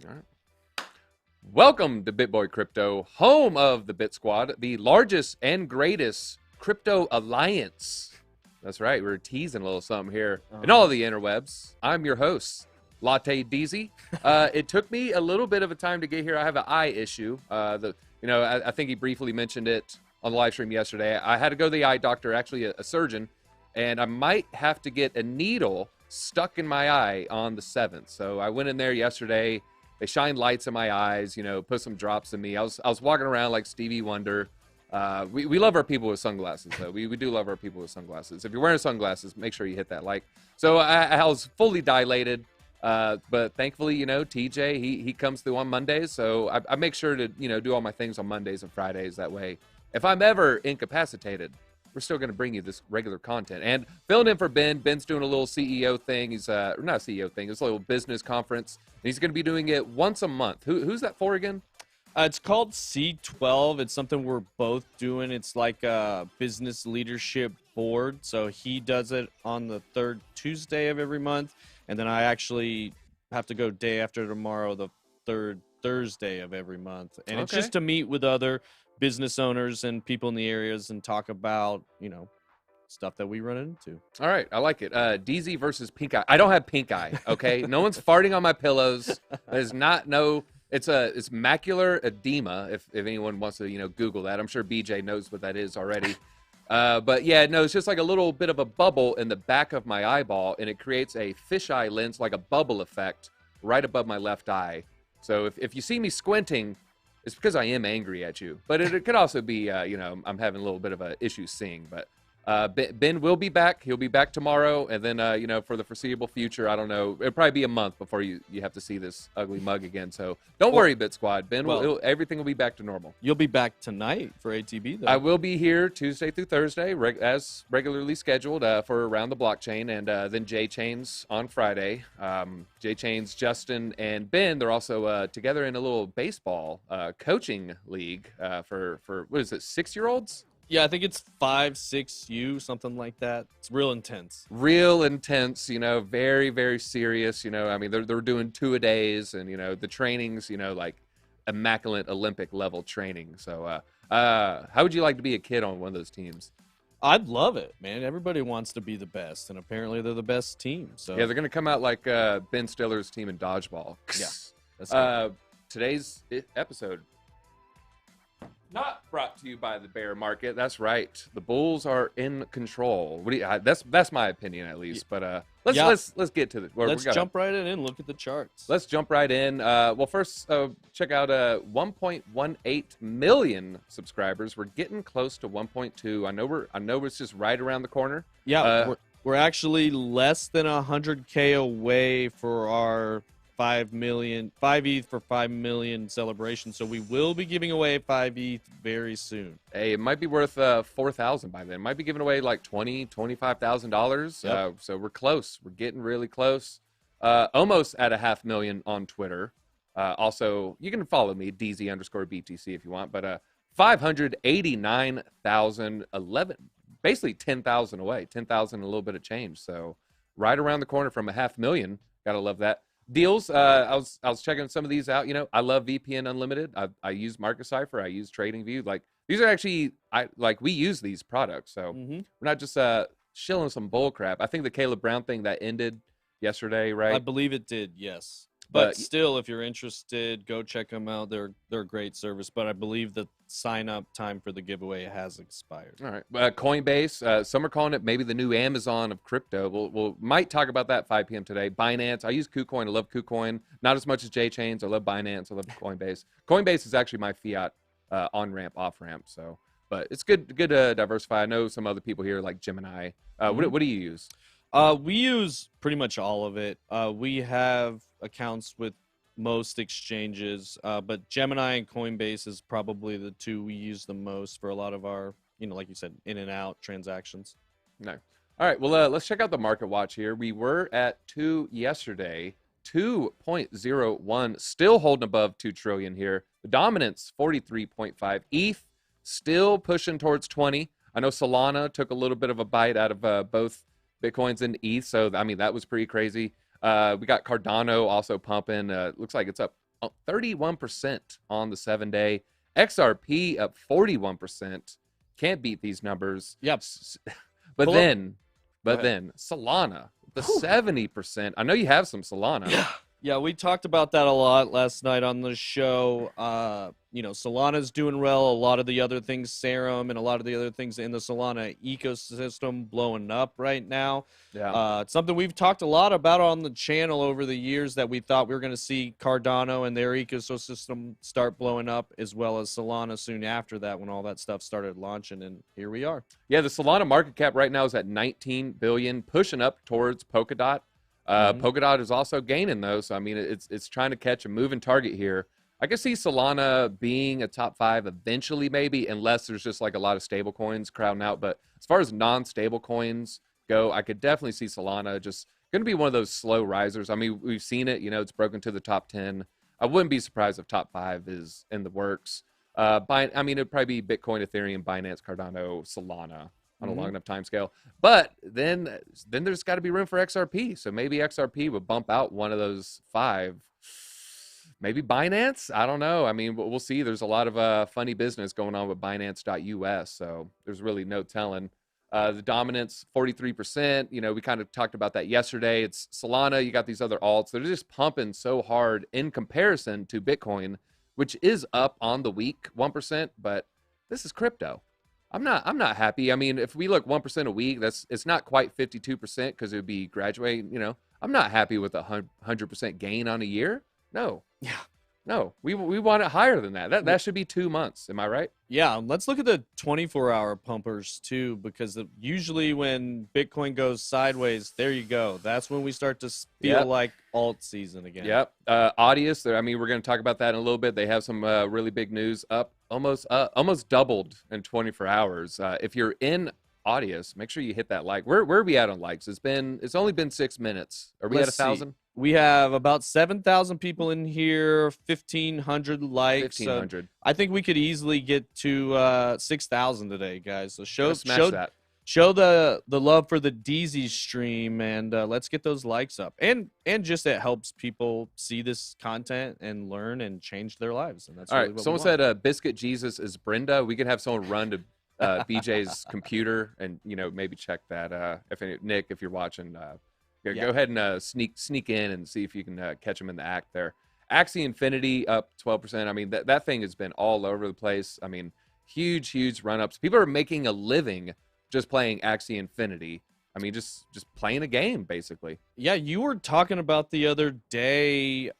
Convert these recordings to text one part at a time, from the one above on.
All right. Welcome to BitBoy Crypto, home of the BitSquad, the largest and greatest crypto alliance. That's right, we're teasing a little something here in all the interwebs. I'm your host, Latte DZ. It took me a little bit of a time to get here. I have an eye issue. I think he briefly mentioned it on the live stream yesterday. I had to go to the eye doctor, actually a surgeon, and I might have to get a needle stuck in my eye on the 7th. So I went in there yesterday. They shined lights in my eyes, put some drops in me. I was walking around like Stevie Wonder. We love our people with sunglasses, though. We do love our people with sunglasses. If you're wearing sunglasses, make sure you hit that like. So I was fully dilated, but thankfully, TJ, he comes through on Mondays. So I make sure to, do all my things on Mondays and Fridays. That way, if I'm ever incapacitated, we're still going to bring you this regular content. And filling in for Ben. Ben's doing a little CEO thing. He's not a CEO thing. It's a little business conference. And he's going to be doing it once a month. Who's that for again? It's called C12. It's something we're both doing. It's like a business leadership board. So he does it on the third Tuesday of every month. And then I actually have to go day after tomorrow, the third Thursday of every month. And it's just to meet with other business owners and people in the areas and talk about, stuff that we run into. All right, I like it. DZ versus pink eye. I don't have pink eye, okay? No one's farting on my pillows. There's not it's macular edema, if anyone wants to, Google that. I'm sure BJ knows what that is already. But yeah, no, it's just like a little bit of a bubble in the back of my eyeball, and it creates a fisheye lens, like a bubble effect, right above my left eye. So if you see me squinting, it's because I am angry at you. But it could also be, I'm having a little bit of an issue seeing. But Ben will be back. He'll be back tomorrow. And then, for the foreseeable future, I don't know. It'll probably be a month before you have to see this ugly mug again. So don't worry, BitSquad. Ben, everything will be back to normal. You'll be back tonight for ATB, though. I will be here Tuesday through Thursday, as regularly scheduled for Around the Blockchain. And then J-Chains on Friday. J-Chains, Justin, and Ben, they're also together in a little baseball coaching league for what is it, 6-year-olds? Yeah, I think it's 5, 6U, something like that. It's real intense. Real intense, very, very serious. They're doing 2-a-days, and the trainings, like immaculate Olympic level training. So, how would you like to be a kid on one of those teams? I'd love it, man. Everybody wants to be the best, and apparently they're the best team. So yeah, they're gonna come out like Ben Stiller's team in dodgeball. Yeah, that's good. Today's episode not brought to you by the bear market. That's right. The bulls are in control. What do you, that's my opinion, at least. But let's get to the. Let's jump right in and look at the charts. Let's jump right in. Well, first, check out 1.18 million subscribers. We're getting close to 1.2. I know it's just right around the corner. Yeah, we're actually less than 100K away for our 5 ETH for 5 million celebration. So we will be giving away 5 ETH very soon. Hey, it might be worth 4,000 by then. It might be giving away like $25,000. Yep. So we're close. We're getting really close. Almost at 500,000 on Twitter. Also, you can follow me, DZ_BTC if you want. But 589,011, basically 10,000 away. 10,000, a little bit of change. So right around the corner from 500,000. Gotta love that. Deals. I was checking some of these out. I love VPN Unlimited. I use Cipher. I use TradingView. Like, these are actually we use these products. So we're not just shilling some bull crap. I think the Caleb Brown thing that ended yesterday, right? I believe it did, yes. But still, if you're interested, go check them out. They're a great service. But I believe the sign-up time for the giveaway has expired. All right. Coinbase, some are calling it maybe the new Amazon of crypto. We'll might talk about that at 5 p.m. today. Binance, I use KuCoin. I love KuCoin. Not as much as J-Chains. I love Binance. I love Coinbase. Coinbase is actually my fiat on-ramp, off-ramp. So, but it's good to diversify. I know some other people here like Gemini. What do you use? We use pretty much all of it. We have accounts with most exchanges, but Gemini and Coinbase is probably the two we use the most for a lot of our, like you said, in and out transactions. No. All right. Well, let's check out the market watch here. We were at 2 yesterday, 2.01, still holding above 2 trillion here. The dominance 43.5. ETH still pushing towards 20. I know Solana took a little bit of a bite out of both Bitcoins and ETH, so that was pretty crazy. We got Cardano also pumping. Looks like it's up 31% on the 7-day. XRP up 41%. Can't beat these numbers. Yep. But Pull then, Go ahead. Solana, the 70%. I know you have some Solana. Yeah, we talked about that a lot last night on the show. You know, Solana's doing well. A lot of the other things, Serum and a lot of the other things in the Solana ecosystem blowing up right now. Yeah. It's something we've talked a lot about on the channel over the years, that we thought we were going to see Cardano and their ecosystem start blowing up, as well as Solana soon after that, when all that stuff started launching, and here we are. Yeah, the Solana market cap right now is at 19 billion, pushing up towards Polkadot. Polkadot is also gaining though, so I mean it's trying to catch a moving target here. I can see Solana being a top 5 eventually, maybe, unless there's just like a lot of stable coins crowding out. But as far as non-stable coins go, I could definitely see Solana just going to be one of those slow risers. I mean, we've seen it, you know, it's broken to the top 10. I wouldn't be surprised if top 5 is in the works. I mean, it'd probably be Bitcoin, Ethereum, Binance, Cardano, Solana on a long enough time scale. But then there's got to be room for XRP. So maybe XRP would bump out one of those 5. Maybe Binance? I don't know. I mean, we'll see. There's a lot of funny business going on with Binance.us. So there's really no telling. The dominance, 43%. You know, we kind of talked about that yesterday. It's Solana. You got these other alts. They're just pumping so hard in comparison to Bitcoin, which is up on the week, 1%. But this is crypto. I'm not happy. I mean, if we look 1% a week, it's not quite 52% because it would be graduating. You know, I'm not happy with a 100% gain on a year. No. Yeah. No, we want it higher than that. That should be 2 months. Am I right? Yeah, let's look at the 24-hour pumpers too, because usually when Bitcoin goes sideways, there you go. That's when we start to feel like alt season again. Yep. Audius, I mean, we're going to talk about that in a little bit. They have some really big news, up almost doubled in 24 hours. If you're in Audius, make sure you hit that like. Where are we at on likes? It's only been 6 minutes. Are we at 1,000? We have about 7,000 people in here, 1,500 likes. 1,500. I think we could easily get to 6,000 today, guys. So show the love for the DZ stream, and let's get those likes up. And just it helps people see this content and learn and change their lives. And that's all really right. what Someone we want. said Biscuit Jesus is Brenda. We could have someone run to BJ's computer and maybe check that. Nick, if you're watching. Go ahead and sneak in and see if you can catch them in the act there. Axie Infinity up 12%. I mean, that thing has been all over the place. I mean, huge run-ups. People are making a living just playing Axie Infinity. I mean, just playing a game, basically. Yeah, you were talking about the other day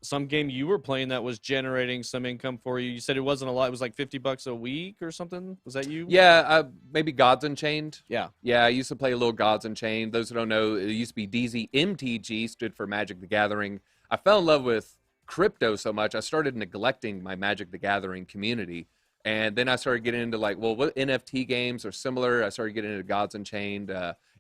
some game you were playing that was generating some income for you. You said it wasn't a lot. It was like $50 a week or something. Was that you? Yeah, maybe Gods Unchained. Yeah. Yeah, I used to play a little Gods Unchained. Those who don't know, it used to be DZMTG, stood for Magic the Gathering. I fell in love with crypto so much, I started neglecting my Magic the Gathering community. And then I started getting into like, well, what NFT games are similar? I started getting into Gods Unchained.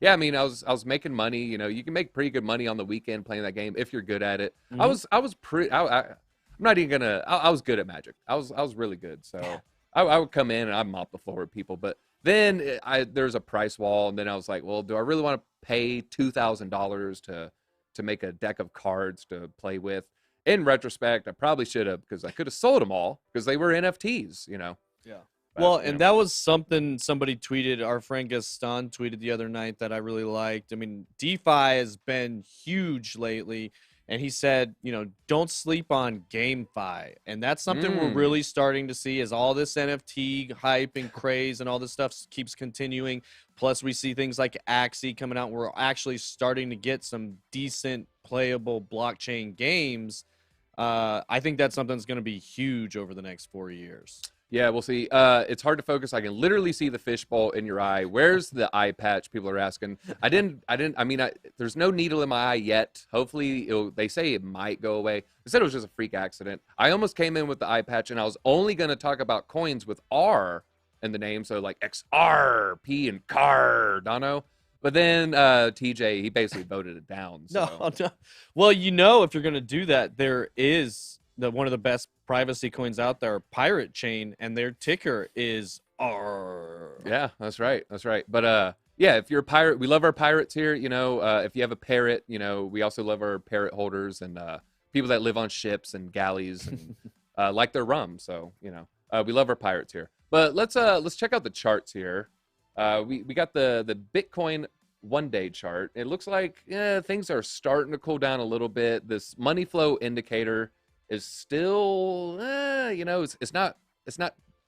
Yeah, I mean, I was making money. You know, you can make pretty good money on the weekend playing that game if you're good at it. Mhm. I was pretty. I'm not even gonna. I was good at Magic. I was really good. So I would come in and I'd mop the floor with people. But then there's a price wall, and then I was like, well, do I really want to pay $2,000 to make a deck of cards to play with? In retrospect, I probably should have, because I could have sold them all because they were NFTs, you know. Yeah. But, Well, and that was something somebody tweeted. Our friend Gaston tweeted the other night that I really liked. I mean, DeFi has been huge lately, and he said, don't sleep on GameFi, and that's something we're really starting to see as all this NFT hype and craze and all this stuff keeps continuing. Plus, we see things like Axie coming out. We're actually starting to get some decent playable blockchain games. I think that's something that's going to be huge over the next 4 years. Yeah, we'll see. It's hard to focus. I can literally see the fishbowl in your eye. Where's the eye patch? People are asking. I mean, there's no needle in my eye yet. Hopefully, they say it might go away. They said it was just a freak accident. I almost came in with the eye patch, and I was only going to talk about coins with R in the name, so like XRP and Cardano. But then TJ, he basically voted it down. So. No. Well, if you're going to do that, there is one of the best privacy coins out there, Pirate Chain, and their ticker is R. Yeah, that's right. But yeah, if you're a pirate, we love our pirates here. If you have a parrot, we also love our parrot holders, and people that live on ships and galleys and like their rum. So we love our pirates here. But let's check out the charts here. We got the Bitcoin 1-day chart. It looks like things are starting to cool down a little bit. This money flow indicator is still it's not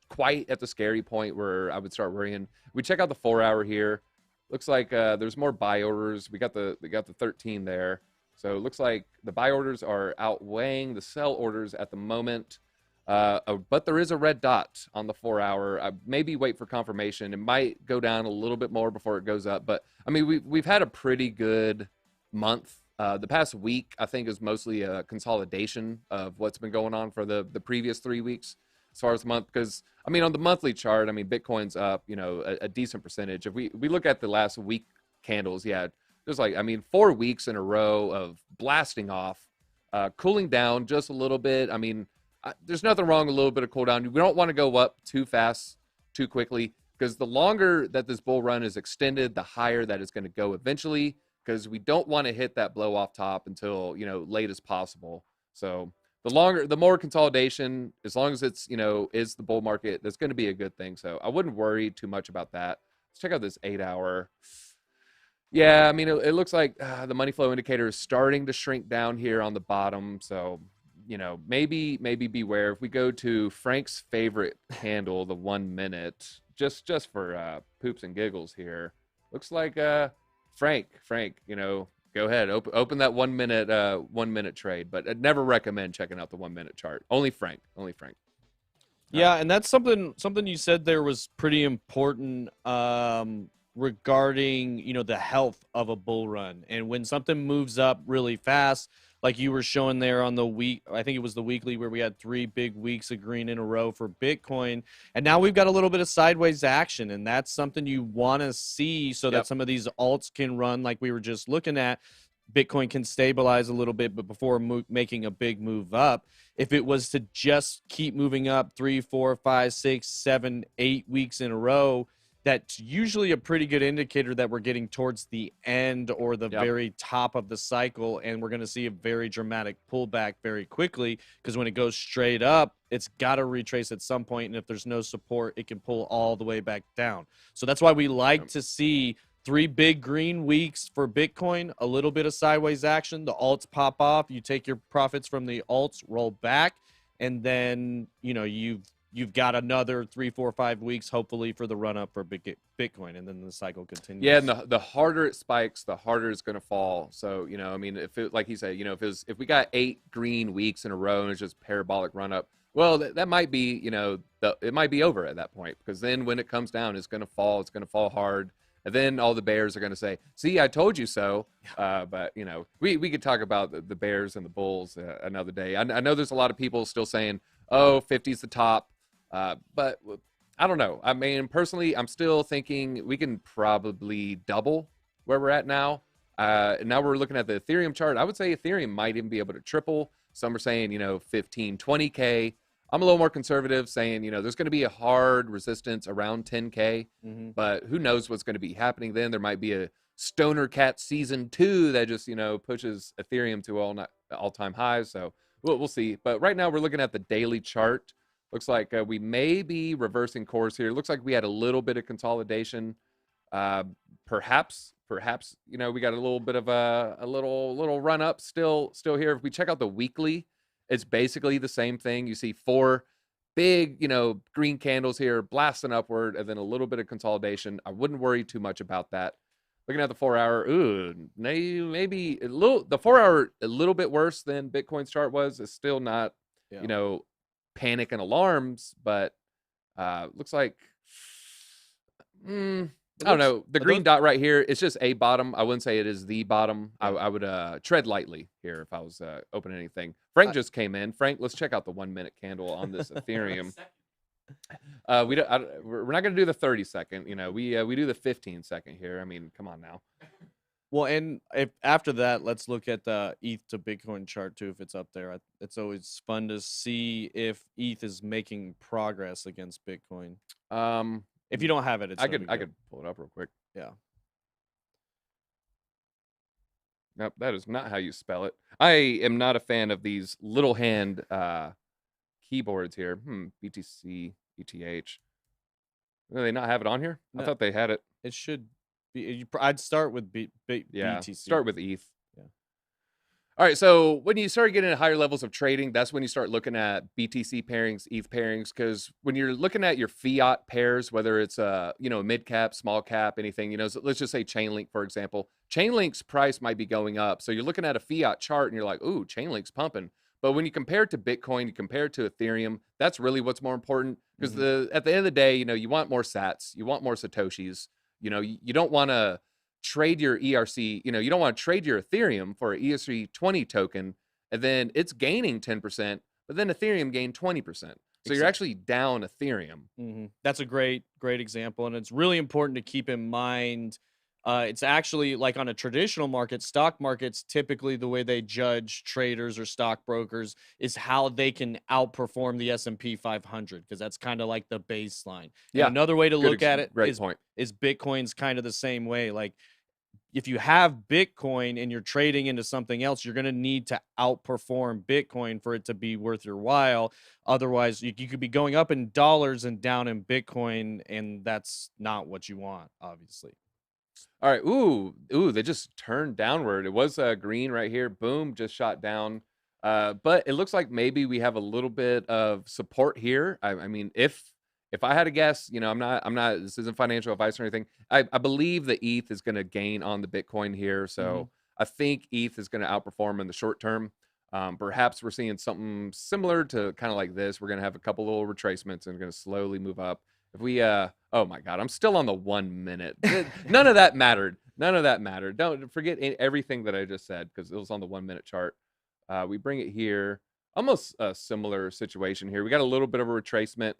quite at the scary point where I would start worrying. We check out the 4-hour here. Looks like there's more buy orders. We got the 13 there. So it looks like the buy orders are outweighing the sell orders at the moment. But there is a red dot on the 4-hour. Maybe wait for confirmation. It might go down a little bit more before it goes up. But I mean, we've had a pretty good month. The past week, I think, is mostly a consolidation of what's been going on for the previous 3 weeks as far as the month. Because I mean, on the monthly chart, I mean, Bitcoin's up, a decent percentage. If we look at the last week candles, yeah, there's 4 weeks in a row of blasting off, cooling down just a little bit. I mean, there's nothing wrong with a little bit of cool down. We don't want to go up too fast, too quickly, because the longer that this bull run is extended, the higher that it's going to go eventually, because we don't want to hit that blow off top until, late as possible. So the more consolidation, as long as it's, is the bull market, that's going to be a good thing. So I wouldn't worry too much about that. Let's check out this 8-hour. Yeah, I mean, it looks like the money flow indicator is starting to shrink down here on the bottom. So, maybe beware. If we go to Frank's favorite handle, the 1 minute, just for poops and giggles here, looks like Frank, go ahead, open that 1 minute trade. But I'd never recommend checking out the 1 minute chart. Only Frank. Yeah, and that's something you said there was pretty important regarding the health of a bull run. And when something moves up really fast, like you were showing there on the week, I think it was the weekly, where we had 3 big weeks of green in a row for Bitcoin, and now we've got a little bit of sideways action, and that's something you want to see so that some of these alts can run like we were just looking at. Bitcoin can stabilize a little bit, but before making a big move up, if it was to just keep moving up 3, 4, 5, 6, 7, 8 weeks in a row, that's usually a pretty good indicator that we're getting towards the end or the very top of the cycle, and we're going to see a very dramatic pullback very quickly, because when it goes straight up, it's got to retrace at some point, and if there's no support, it can pull all the way back down. So that's why we like to see 3 big green weeks for Bitcoin, a little bit of sideways action, the alts pop off, you take your profits from the alts, roll back, and then you've got another 3, 4, 5 weeks, hopefully, for the run up for Bitcoin, and then the cycle continues. Yeah, and the harder it spikes, the harder it's going to fall. So I mean, if it, like you said, if we got 8 green weeks in a row and it's just parabolic run up, well, that might be, it might be over at that point, because then when it comes down, it's going to fall. It's going to fall hard. And then all the bears are going to say, see, I told you so. But, we could talk about the bears and the bulls another day. I know there's a lot of people still saying, oh, 50's the top. But I don't know. I mean, personally, I'm still thinking we can probably double where we're at now. Now we're looking at the Ethereum chart. I would say Ethereum might even be able to triple. Some are saying, 15, 20K. I'm a little more conservative, saying, there's going to be a hard resistance around 10K, but who knows what's going to be happening then. There might be a Stoner Cat season 2 that just, pushes Ethereum to all-time highs. So we'll see. But right now we're looking at the daily chart. Looks like we may be reversing course here. Looks like we had a little bit of consolidation. Perhaps, we got a little bit of a little run up still here. If we check out the weekly, it's basically the same thing. You see 4 big, green candles here blasting upward, and then a little bit of consolidation. I wouldn't worry too much about that. Looking at the 4-hour, maybe the 4-hour a little bit worse than Bitcoin's chart was. It's still not, panic and alarms, but looks like I don't know. The green dot right here, it's just a bottom. I wouldn't say it is the bottom. I would tread lightly here if I was opening anything. Frank just came in. Frank, let's check out the 1 minute candle on this Ethereum. We're not going to do the 30-second. We do the 15-second here. I mean, come on now. Well, and after that, let's look at the ETH to Bitcoin chart too, if it's up there. It's always fun to see if ETH is making progress against Bitcoin. If you don't have it, I could pull it up real quick. Yeah. Nope, that is not how you spell it. I am not a fan of these little hand keyboards here. BTC, ETH. Do they not have it on here? I No, thought they had it. it should be. I'd start with Yeah, BTC. start with ETH. Yeah. All right, so when you start getting to higher levels of trading, that's when you start looking at BTC pairings, ETH pairings, because when you're looking at your fiat pairs, whether it's mid cap, small cap, anything, so let's just say Chainlink, for example. Chainlink's price might be going up, so you're looking at a fiat chart and you're like, ooh, Chainlink's pumping. But when you compare it to Bitcoin, you compare it to Ethereum, that's really what's more important, because at the end of the day, you want more sats, you want more satoshis. You don't want to trade your ERC, you don't want to trade your Ethereum for an ERC20 token, and then it's gaining 10%, but then Ethereum gained 20%. So you're actually down Ethereum. That's a great example, and it's really important to keep in mind. It's actually like on a traditional market, stock markets, typically the way they judge traders or stockbrokers is how they can outperform the S&P 500, because that's kind of like the baseline. Yeah. And another way to look at it is Bitcoin's kind of the same way. Like, if you have Bitcoin and you're trading into something else, you're going to need to outperform Bitcoin for it to be worth your while. Otherwise, you could be going up in dollars and down in Bitcoin, and that's not what you want, obviously. All right. Ooh, they just turned downward. It was green right here. Boom, just shot down. But it looks like maybe we have a little bit of support here. I mean, if I had to guess, I'm not, this isn't financial advice or anything. I believe the ETH is going to gain on the Bitcoin here. So I think ETH is going to outperform in the short term. Perhaps we're seeing something similar to kind of like this. We're going to have a couple little retracements and going to slowly move up. If we, oh my God, I'm still on the 1 minute. None of that mattered. None of that mattered. Don't forget everything that I just said, because it was on the 1 minute chart. We bring it here. Almost a similar situation here. We got a little bit of a retracement.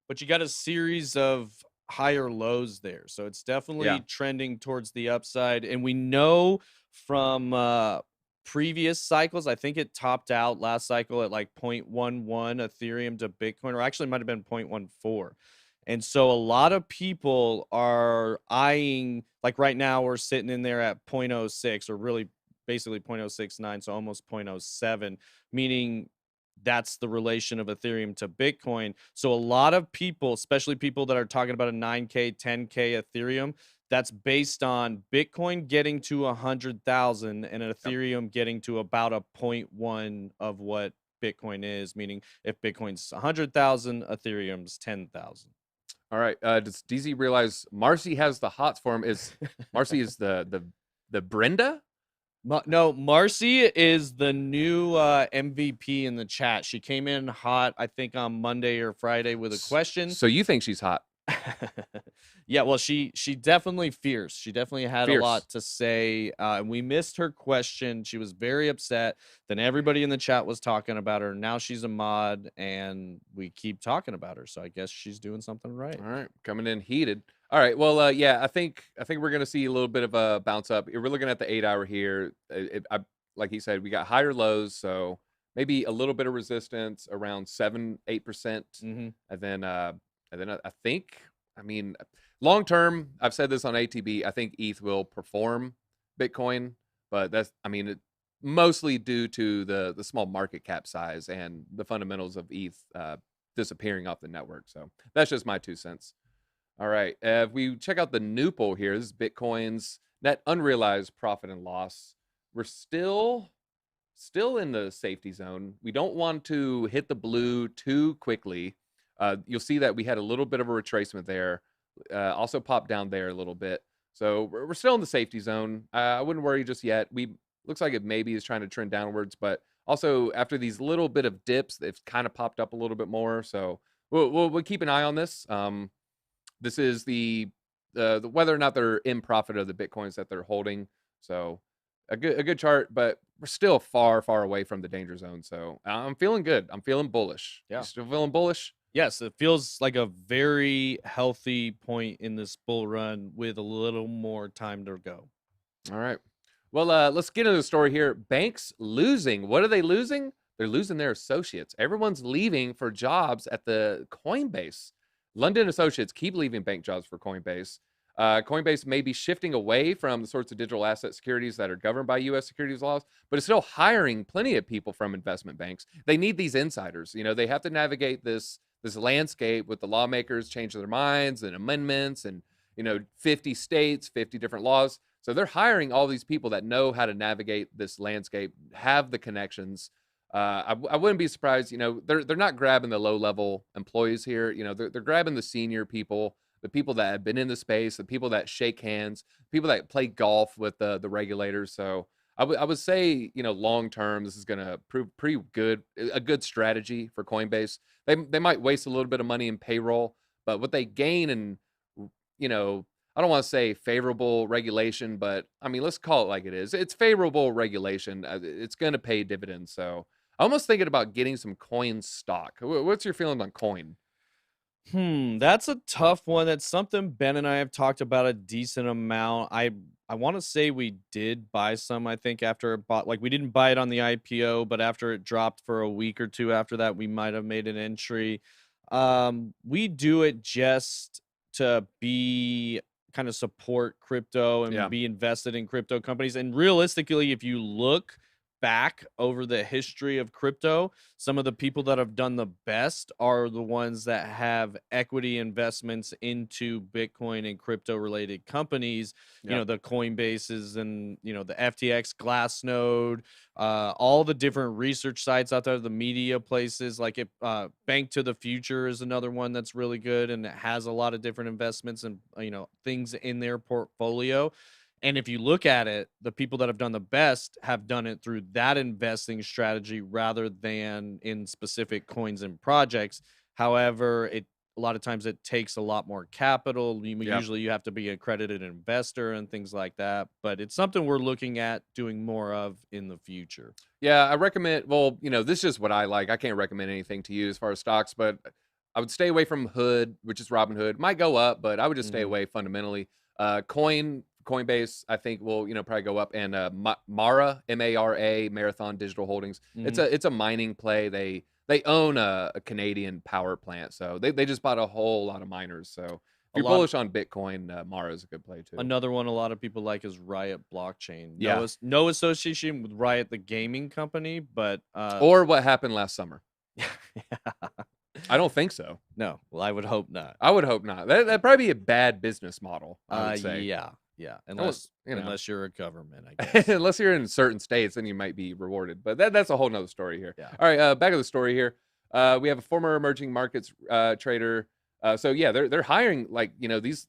But you got a series of higher lows there. So it's definitely trending towards the upside. And we know from previous cycles, I think it topped out last cycle at like 0.11 Ethereum to Bitcoin, or actually might have been 0.14. And so a lot of people are eyeing, like right now we're sitting in there at 0.06, or really basically 0.069, so almost 0.07, meaning that's the relation of Ethereum to Bitcoin. So a lot of people, especially people that are talking about a 9K, 10K Ethereum, that's based on Bitcoin getting to 100,000 and Ethereum getting to about a 0.1 of what Bitcoin is, meaning if Bitcoin's 100,000, Ethereum's 10,000. All right. Does DZ realize Marcy has the hots for him? Is Marcy is the Brenda? No, Marcy is the new MVP in the chat. She came in hot, I think, on Monday or Friday with a question. So you think she's hot? Yeah, well, she definitely fierce. She definitely had a lot to say. We missed her question. She was very upset. Then everybody in the chat was talking about her. Now she's a mod, and we keep talking about her. So I guess she's doing something right. All right, coming in heated. All right, well, yeah, I think we're gonna see a little bit of a bounce up. We're looking at the 8 hour here. Like he said, we got higher lows, so maybe a little bit of resistance around 7-8%, and then I think, I mean, long term, I've said this on ATB, I think ETH will perform Bitcoin, but that's, I mean, mostly due to the small market cap size and the fundamentals of ETH disappearing off the network. So that's just my 2 cents. All right, if we check out the Newpol here, this is Bitcoin's net unrealized profit and loss. We're still in the safety zone. We don't want to hit the blue too quickly. You'll see that we had a little bit of a retracement there. Also popped down there a little bit. So we're still in the safety zone. I wouldn't worry just yet. Looks like it maybe is trying to trend downwards, but also after these little bit of dips, it's kind of popped up a little bit more. So we'll keep an eye on this. This is the whether or not they're in profit of the Bitcoins that they're holding. So a good chart, but we're still far away from the danger zone. So I'm feeling good. I'm feeling bullish. Yeah. You still feeling bullish? Yes, it feels like a very healthy point in this bull run with a little more time to go. All right. Well, let's get into the story here. Banks losing. What are they losing? They're losing their associates. Everyone's leaving for jobs at the Coinbase. London associates keep leaving bank jobs for Coinbase. Coinbase may be shifting away from the sorts of digital asset securities that are governed by U.S. securities laws, but it's still hiring plenty of people from investment banks. They need these insiders. They have to navigate this landscape with the lawmakers changing their minds and amendments and 50 states, 50 different laws. So they're hiring all these people that know how to navigate this landscape, have the connections. I wouldn't be surprised. They're not grabbing the low level employees here. They're grabbing the senior people, the people that have been in the space, the people that shake hands, people that play golf with the regulators. So I would say, long term, this is going to prove pretty good, a good strategy for Coinbase. They might waste a little bit of money in payroll, but what they gain in, I don't want to say favorable regulation, but I mean, let's call it like it is. It's favorable regulation. It's going to pay dividends. So I'm almost thinking about getting some Coin stock. What's your feeling on Coin? That's a tough one. That's something Ben and I have talked about a decent amount. I want to say we did buy some, I think, after it bought, like we didn't buy it on the IPO, but after it dropped for a week or two after that, we might have made an entry. We do it just to be kind of support crypto and be invested in crypto companies. And realistically, if you look back over the history of crypto, some of the people that have done the best are the ones that have equity investments into Bitcoin and crypto related companies. The Coinbases and the FTX Glassnode, all the different research sites out there, the media places like Bank to the Future is another one that's really good, and it has a lot of different investments and things in their portfolio. And if you look at it, the people that have done the best have done it through that investing strategy rather than in specific coins and projects. However, a lot of times it takes a lot more capital. Usually you have to be an accredited investor and things like that. But it's something we're looking at doing more of in the future. Yeah, I recommend, well, this is just what I like. I can't recommend anything to you as far as stocks, but I would stay away from Hood, which is Robinhood. Might go up, but I would just stay away fundamentally. Coinbase, I think will probably go up, and Mara, MARA, Marathon Digital Holdings. It's a mining play. They own a Canadian power plant, so they just bought a whole lot of miners. So if you're bullish on Bitcoin, Mara is a good play too. Another one a lot of people like is Riot Blockchain. No association with Riot, the gaming company, but or what happened last summer. I don't think so. No, well, I would hope not. I would hope not. That'd probably be a bad business model, I would say. Yeah. Unless you're a government, I guess. Unless you're in certain states, then you might be rewarded. But that's a whole nother story here. Yeah. All right, back to the story here. We have a former emerging markets trader. So yeah, they're hiring these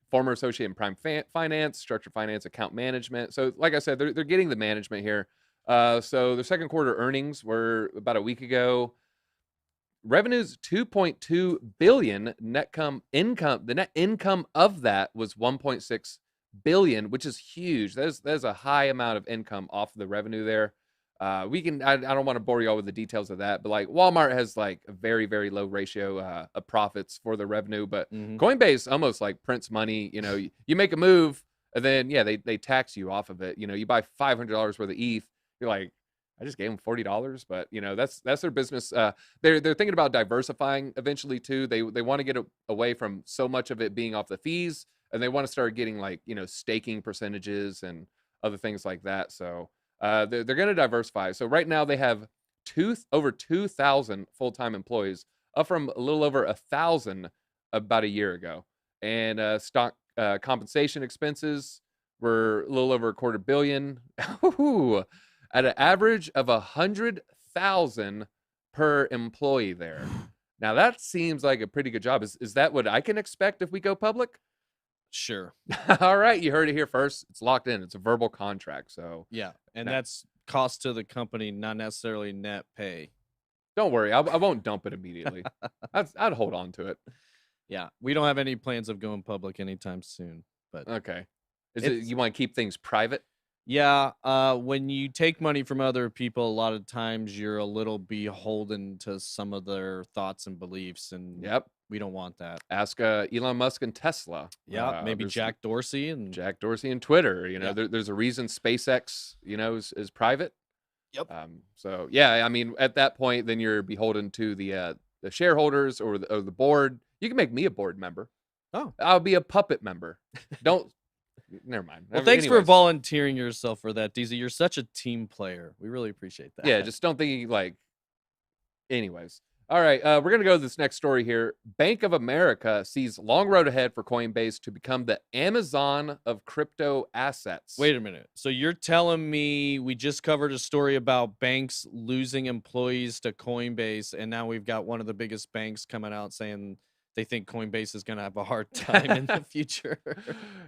former associate in prime finance, structured finance, account management. So like I said, they're getting the management here. So their second quarter earnings were about a week ago. Revenues 2.2 billion, income. The net income of that was 1.6 billion, which is huge. There's a high amount of income off the revenue there. I don't want to bore you all with the details of that, but like Walmart has like a very, very low ratio of profits for the revenue, but Coinbase almost like prints money. You make a move and then they tax you off of it. You buy $500 worth of ETH, you're like, I just gave them $40, but that's their business. They're thinking about diversifying eventually too. They want to get away from so much of it being off the fees, and they want to start getting staking percentages and other things like that. So they're going to diversify. So right now they have over 2,000 full-time employees, up from a little over 1,000 about a year ago. And stock compensation expenses were a little over $250 million. At an average of 100,000 per employee there. Now that seems like a pretty good job. Is that what I can expect if we go public? Sure. All right, you heard it here first. It's locked in. It's a verbal contract. So yeah, and that's cost to the company, not necessarily net pay. Don't worry, I won't dump it immediately. I'd hold on to it. Yeah, we don't have any plans of going public anytime soon. But okay, you want to keep things private? Yeah, when you take money from other people, a lot of times you're a little beholden to some of their thoughts and beliefs, and we don't want that. Ask Elon Musk and Tesla. Yeah, maybe Jack Dorsey and Twitter. There's a reason SpaceX, is private. Yep. So yeah, I mean, at that point, then you're beholden to the shareholders or the board. You can make me a board member. Oh. I'll be a puppet member. Don't. Never mind. Well, thanks for Anyways. volunteering yourself for that, DZ. You're such a team player. We really appreciate that. Yeah, just don't think like. Anyways. All right, we're going to go to this next story here. Bank of America sees long road ahead for Coinbase to become the Amazon of crypto assets. Wait a minute. So you're telling me we just covered a story about banks losing employees to Coinbase, and now we've got one of the biggest banks coming out saying they think Coinbase is going to have a hard time in the future.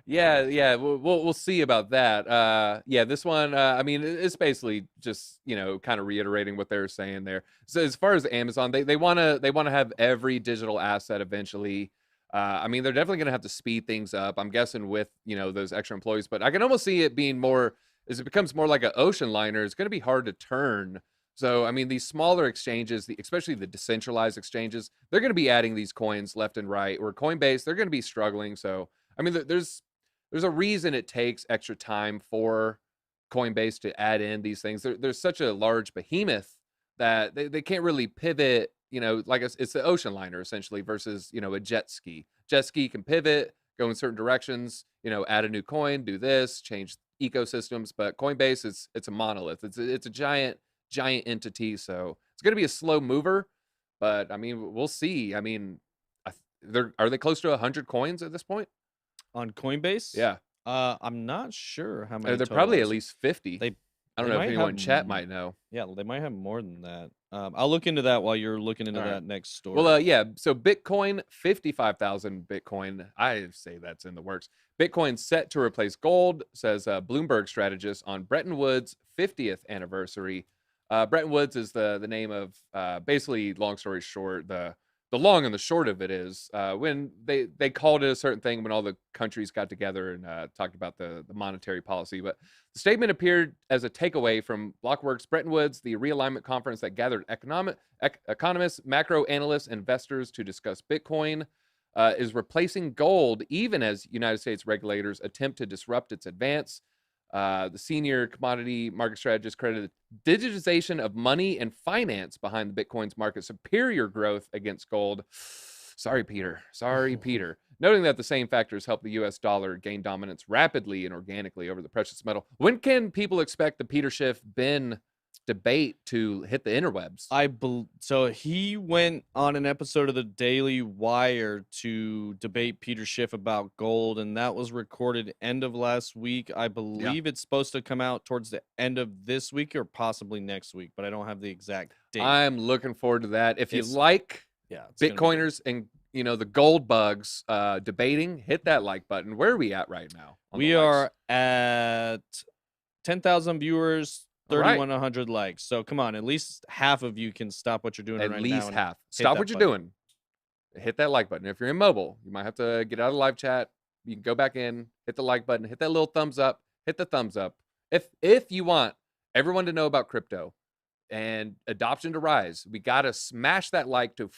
Yeah, we'll see about that. Yeah, this one, I mean, it's basically just, you know, kind of reiterating what they're saying there. So as far as Amazon, they want to have every digital asset eventually. I mean, they're definitely going to have to speed things up. I'm guessing with, you know, those extra employees, but I can almost see it being more, as it becomes more like an ocean liner, it's going to be hard to turn. So, I mean, these smaller exchanges, especially the decentralized exchanges, they're going to be adding these coins left and right. Or Coinbase, they're going to be struggling. So, I mean, there's a reason it takes extra time for Coinbase to add in these things. There's such a large behemoth that they can't really pivot, you know, like it's the ocean liner essentially versus, you know, a jet ski. Jet ski can pivot, go in certain directions, you know, add a new coin, do this, change ecosystems. But Coinbase, it's a monolith. It's a giant entity, so it's going to be a slow mover, but I mean, we'll see. I mean, are they close to 100 coins at this point On Coinbase? Yeah, I'm not sure how many. they're total probably are. at least 50. They I don't they know if might anyone have in chat might know. Yeah, they might have more than that. I'll look into that while you're looking into All right. that next story. Well, yeah, so Bitcoin, 55,000 Bitcoin, I say that's in the works. Bitcoin set to replace gold, says Bloomberg strategist on Bretton Woods' 50th anniversary. Bretton Woods is the name of basically, long story short, the long and the short of it is when they called it a certain thing when all the countries got together and talked about the monetary policy. But the statement appeared as a takeaway from Blockworks Bretton Woods, the realignment conference that gathered economists, macro analysts, investors to discuss Bitcoin is replacing gold, even as United States regulators attempt to disrupt its advance. The senior commodity market strategist credited digitization of money and finance behind the Bitcoin's market superior growth against gold. Sorry, Peter. Noting that the same factors help the U.S. dollar gain dominance rapidly and organically over the precious metal. When can people expect the Peter Schiff-Ben debate to hit the interwebs? So he went on an episode of the Daily Wire to debate Peter Schiff about gold, and that was recorded end of last week. I believe it's supposed to come out towards the end of this week or possibly next week, but I don't have the exact date. I'm looking forward to that. If you like Bitcoiners and, you know, the gold bugs debating, hit that like button. Where are we at right now? We are at 10,000 viewers, 3,100 likes. So come on, at least half of you can stop what you're doing right now. At least half. Stop what you're doing. Hit that like button. If you're in mobile, you might have to get out of live chat. You can go back in, hit the like button, hit that little thumbs up, hit the thumbs up. If you want everyone to know about crypto and adoption to rise, we got to smash that like to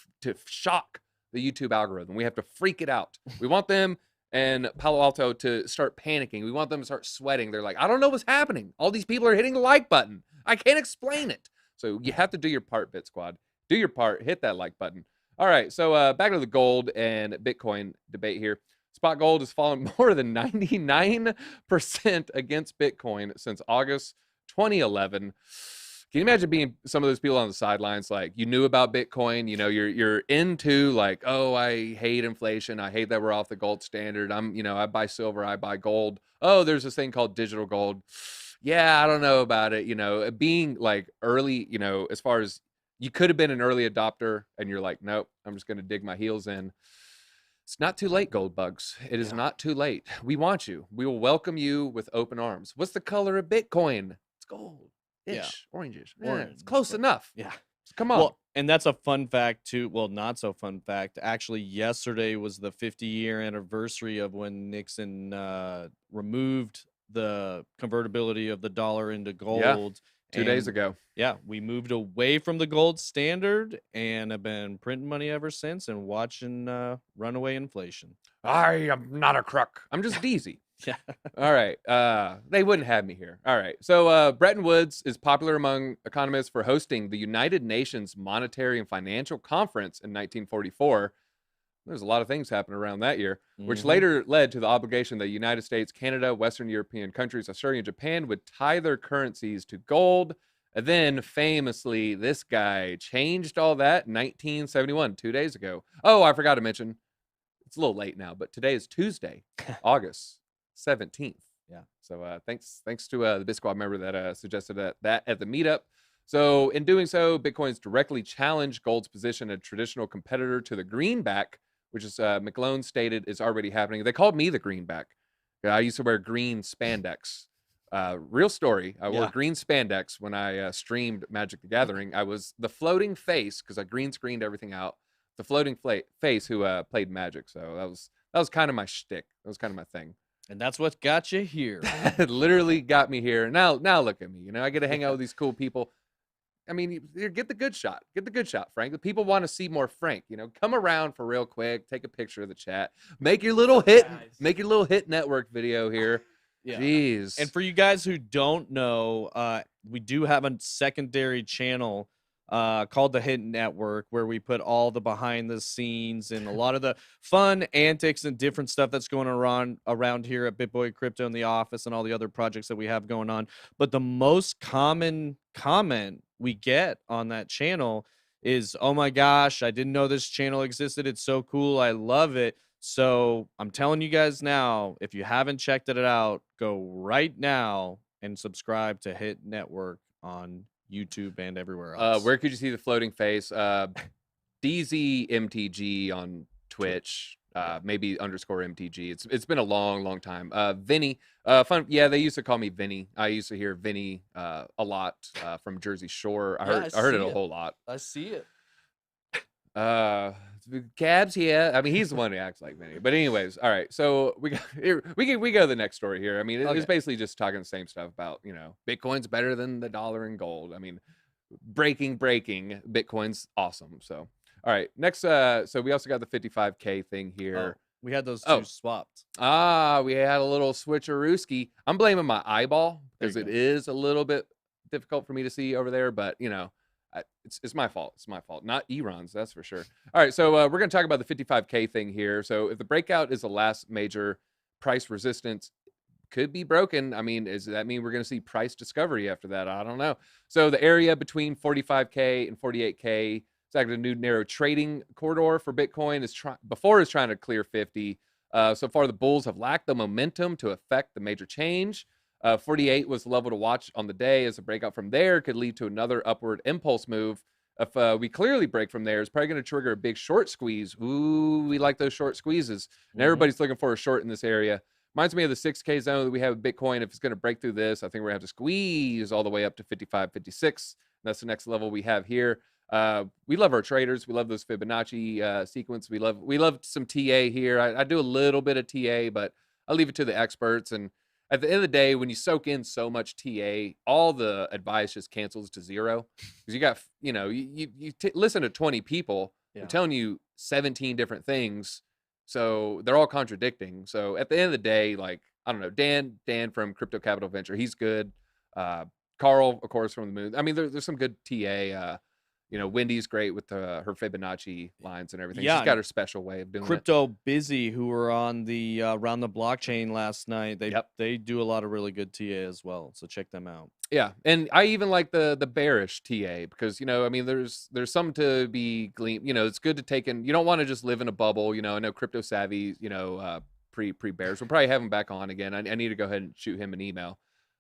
shock the YouTube algorithm. We have to freak it out. We want them and Palo Alto to start panicking. We want them to start sweating. They're like, I don't know what's happening. All these people are hitting the like button. I can't explain it. So you have to do your part, BitSquad. Do your part. Hit that like button. All right, so back to the gold and Bitcoin debate here. Spot gold has fallen more than 99% against Bitcoin since August 2011. Can you imagine being some of those people on the sidelines, like you knew about Bitcoin, you know, you're into like, oh, I hate inflation. I hate that we're off the gold standard. I buy silver, I buy gold. Oh, there's this thing called digital gold. Yeah, I don't know about it. You know, being like early, you know, as far as you could have been an early adopter and you're like, nope, I'm just going to dig my heels in. It's not too late, gold bugs. It is not too late. We want you. We will welcome you with open arms. What's the color of Bitcoin? It's gold. Orangish. Orange. It's close enough. Yeah. Come on. Well, and that's a fun fact too. Well, not so fun fact. Actually, yesterday was the 50-year anniversary of when Nixon removed the convertibility of the dollar into gold. 2 days ago. Yeah, we moved away from the gold standard and have been printing money ever since and watching runaway inflation. I am not a crook. I'm just Deezy. Yeah. All right. They wouldn't have me here. All right. So Bretton Woods is popular among economists for hosting the United Nations Monetary and Financial Conference in 1944. There's a lot of things happening around that year, which Mhm. later led to the obligation that the United States, Canada, Western European countries, Australia, and Japan would tie their currencies to gold. And then famously, this guy changed all that in 1971, 2 days ago. Oh, I forgot to mention, it's a little late now, but today is Tuesday, August 17th. Yeah. So thanks to the BitSquad member that suggested that at the meetup. So in doing so, Bitcoin's directly challenged gold's position as a traditional competitor to the greenback, which is McClone stated is already happening. They called me the greenback. I used to wear green spandex. Real story. I wore green spandex when I streamed Magic the Gathering. I was the floating face because I green screened everything out. The floating face who played Magic. So that was kind of my shtick. That was kind of my thing. And that's what got you here. It literally got me here. Now look at me. You know, I get to hang out with these cool people. I mean, get the good shot. Get the good shot, Frank. The people want to see more Frank. You know, come around for real quick. Take a picture of the chat. Make your little hit. Make your little hit network video here. Yeah. Jeez. And for you guys who don't know, we do have a secondary channel called the Hit Network, where we put all the behind the scenes and a lot of the fun antics and different stuff that's going around here at BitBoy Crypto in the office and all the other projects that we have going on. But the most common comment we get on that channel is, oh my gosh, I didn't know this channel existed. It's so cool. I love it. So I'm telling you guys now, if you haven't checked it out, go right now and subscribe to Hit Network on YouTube and everywhere else. Where could you see the floating face? DZMTG on Twitch. Maybe _MTG. It's been a long time. Vinny, fun. Yeah, they used to call me Vinny. I used to hear Vinny a lot from Jersey Shore. I heard it a whole lot. I see it. Cabs, yeah. I mean, he's the one who acts like Vinny. But anyways, all right. So we go to the next story here. I mean, it's basically just talking the same stuff about, you know, Bitcoin's better than the dollar and gold. I mean, breaking. Bitcoin's awesome. So all right, next. So we also got the 55K thing here. We had those two swapped. We had a little switcherooski. I'm blaming my eyeball because it is a little bit difficult for me to see over there, but you know, it's my fault. It's my fault, not Eron's, that's for sure. All right, so we're going to talk about the 55K thing here. So if the breakout is the last major price resistance, could be broken. I mean, does that mean we're going to see price discovery after that? I don't know. So the area between 45K and 48K, it's like a new narrow trading corridor for Bitcoin. Is trying to clear 50. So far, the bulls have lacked the momentum to affect the major change. 48 was the level to watch on the day, as a breakout from there could lead to another upward impulse move. If we clearly break from there, it's probably going to trigger a big short squeeze. Ooh, we like those short squeezes. And everybody's looking for a short in this area. Reminds me of the 6K zone that we have with Bitcoin. If it's going to break through this, I think we're going to have to squeeze all the way up to 55, 56. That's the next level we have here. We love our traders. We love those Fibonacci sequence. We love some TA here. I do a little bit of TA, but I'll leave it to the experts. And at the end of the day, when you soak in so much TA, all the advice just cancels to zero. Because you got, you know, you listen to 20 people, they're telling you 17 different things. So they're all contradicting. So at the end of the day, like, I don't know, Dan from Crypto Capital Venture, he's good. Carl, of course, from the Moon. I mean, there's some good TA. You know, Wendy's great with her Fibonacci lines and everything. She's got her special way of doing Crypto Busy, who were on the around the blockchain last night. They do a lot of really good TA as well. So check them out. Yeah, and I even like the bearish TA because, you know, I mean, there's some to be gleaned. You know, it's good to take in. You don't want to just live in a bubble. You know, I know Crypto Savvy, you know, pre bears. We'll probably have him back on again. I need to go ahead and shoot him an email.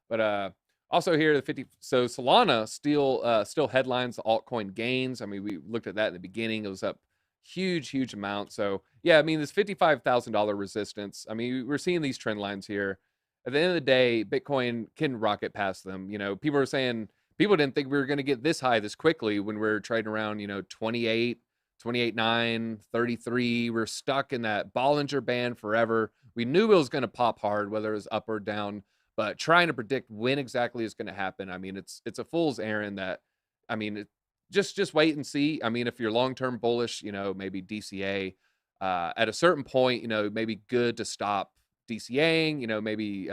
But also here, the 50. So Solana still headlines the altcoin gains. I mean, we looked at that in the beginning. It was up huge amount. So yeah, I mean, this $55,000 resistance. I mean, we're seeing these trend lines here. At the end of the day, Bitcoin can rocket past them. You know, people are saying people didn't think we were going to get this high this quickly when we're trading around, you know, 28, 28.9, 33. We're stuck in that Bollinger Band forever. We knew it was going to pop hard, whether it was up or down. But trying to predict when exactly it's going to happen, I mean, it's a fool's errand. That, I mean, just wait and see. I mean, if you're long-term bullish, you know, maybe DCA at a certain point, you know, maybe good to stop DCAing. You know, maybe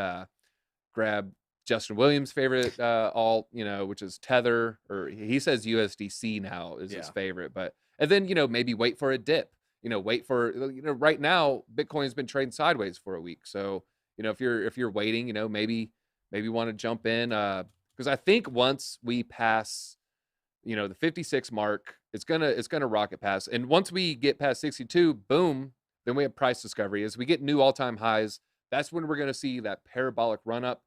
grab Justin Williams' favorite alt, you know, which is Tether, or he says USDC now is his favorite. But and then, you know, maybe wait for a dip. wait for, right now, Bitcoin's been trading sideways for a week. So, if you're waiting, maybe want to jump in. Because I think once we pass, the 56 mark, it's gonna rocket past. And once we get past 62, boom, then we have price discovery. As we get new all-time highs, that's when we're gonna see that parabolic run up.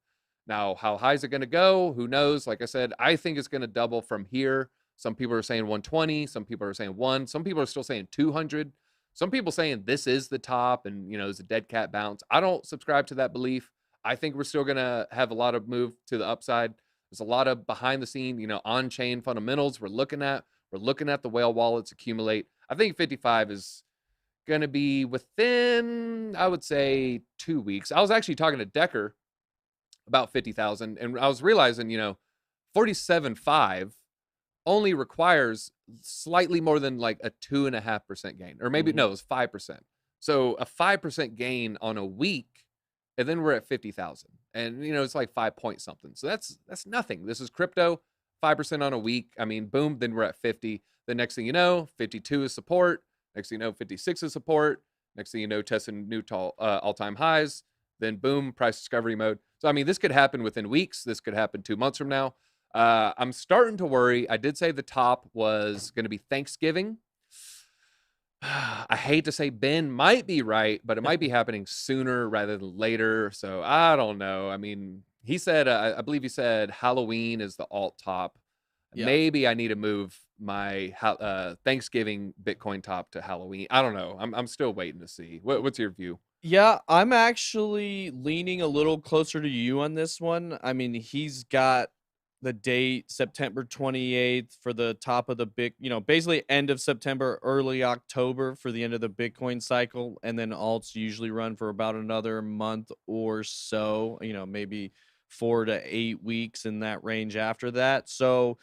Now, how high is it gonna go? Who knows? Like I said, I think it's gonna double from here. Some people are saying 120, some people are saying 1, some people are still saying 200. Some people saying this is the top and it's a dead cat bounce. I don't subscribe to that belief. I think we're still gonna have a lot of move to the upside. There's a lot of behind the scene, on-chain fundamentals we're looking at. We're looking at the whale wallets accumulate. I think 55 is going to be within, I would say, 2 weeks. I was actually talking to Decker about 50,000, and I was realizing, 47.5 only requires slightly more than like a 2.5% gain, or maybe no, it was 5%. So a 5% gain on a week, and then we're at 50,000, and it's like 5 point something. So that's nothing. This is crypto, 5% on a week. I mean, boom, then we're at 50. The next thing you know, 52 is support. Next thing you know, 56 is support. Next thing you know, testing new all-time highs. Then boom, price discovery mode. So I mean, this could happen within weeks. This could happen 2 months from now. I'm starting to worry. I did say the top was going to be Thanksgiving. I hate to say Ben might be right, but it might be happening sooner rather than later. So I don't know. I mean, he said, I believe he said Halloween is the alt top. Yeah. Maybe I need to move my Thanksgiving Bitcoin top to Halloween. I don't know. I'm still waiting to see. What's your view? Yeah, I'm actually leaning a little closer to you on this one. I mean, he's got the date September 28th for the top of the basically end of September, early October for the end of the Bitcoin cycle. And then alts usually run for about another month or so, maybe 4 to 8 weeks in that range after that. So,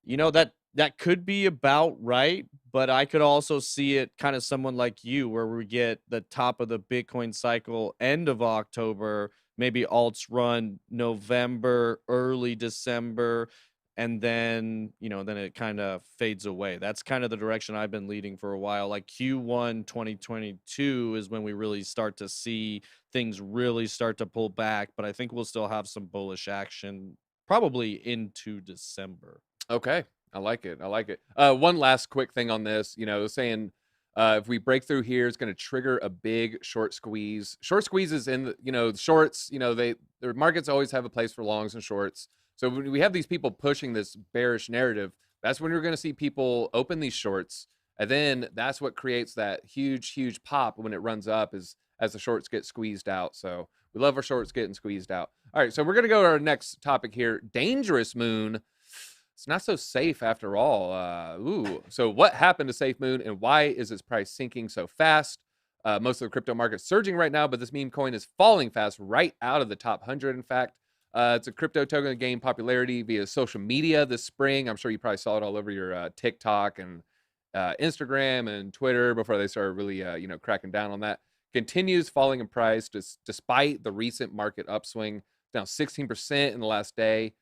that could be about right, but I could also see it kind of someone like you where we get the top of the Bitcoin cycle end of October, maybe alts run November, early December, and then, then it kind of fades away. That's kind of the direction I've been leading for a while. Like Q1 2022 is when we really start to see things really start to pull back, but I think we'll still have some bullish action probably into December. Okay. I like it. I like it. One last quick thing on this, saying if we break through here, it's going to trigger a big short squeeze. Short squeezes in the shorts, the markets always have a place for longs and shorts. So when we have these people pushing this bearish narrative, that's when you're going to see people open these shorts. And then that's what creates that huge pop when it runs up as the shorts get squeezed out. So we love our shorts getting squeezed out. All right. So we're going to go to our next topic here. Dangerous Moon. It's not so safe after all. So what happened to Safe Moon and why is its price sinking so fast? Most of the crypto market's surging right now, but this meme coin is falling fast right out of the top 100, in fact. It's a crypto token that gained popularity via social media this spring. I'm sure you probably saw it all over your TikTok and Instagram and Twitter before they started really, cracking down on that. Continues falling in price despite the recent market upswing, down 16% in the last day.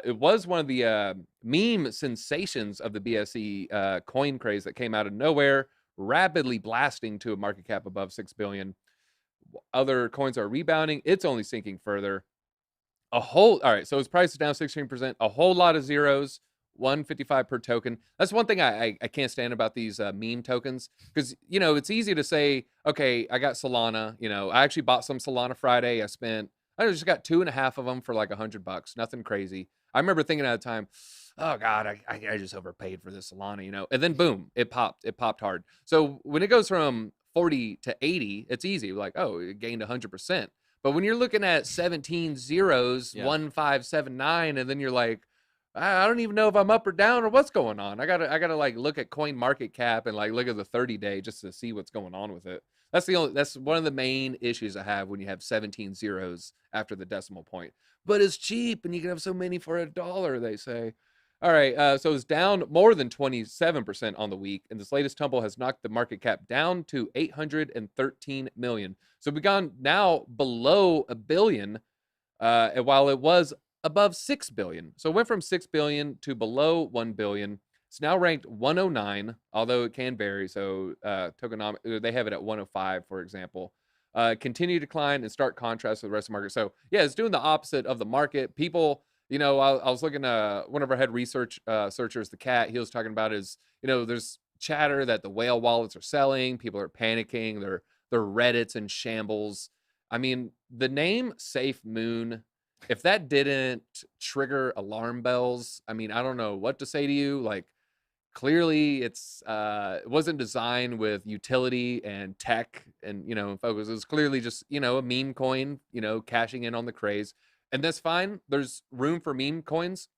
It was one of the meme sensations of the BSC coin craze that came out of nowhere, rapidly blasting to a market cap above 6 billion. Other coins are rebounding. It's only sinking further. All right, so its price is down 16%. A whole lot of zeros, 155 per token. That's one thing I can't stand about these meme tokens, because it's easy to say, okay, I got Solana. I actually bought some Solana Friday. I just got 2.5 of them for like $100. Nothing crazy. I remember thinking at the time, oh God, I just overpaid for this Solana, and then boom, it popped. It popped hard. So when it goes from 40 to 80, it's easy. Like, oh, it gained 100%. But when you're looking at 17 zeros, 1579, and then you're like, I don't even know if I'm up or down or what's going on. I gotta like look at coin market cap and like look at the 30-day just to see what's going on with it. That's one of the main issues I have when you have 17 zeros after the decimal point. But it's cheap and you can have so many for $1, they say. All right, so it's down more than 27% on the week, and this latest tumble has knocked the market cap down to 813 million. So we've gone now below $1 billion, while it was above 6 billion. So it went from 6 billion to below 1 billion. It's now ranked 109, although it can vary. So tokenomic, they have it at 105, for example. Continue to decline in stark contrast with the rest of the market. So yeah, it's doing the opposite of the market. People, you know, I was looking at one of our head research searchers, the cat. He was talking about is, you know, there's chatter that the whale wallets are selling. People are panicking. Their Reddit's in shambles. I mean, the name Safe Moon, if that didn't trigger alarm bells, I mean, I don't know what to say to you. Like, clearly it wasn't designed with utility and tech and, you know, focus. It was clearly just, you know, a meme coin, you know, cashing in on the craze. And that's fine. There's room for meme coins,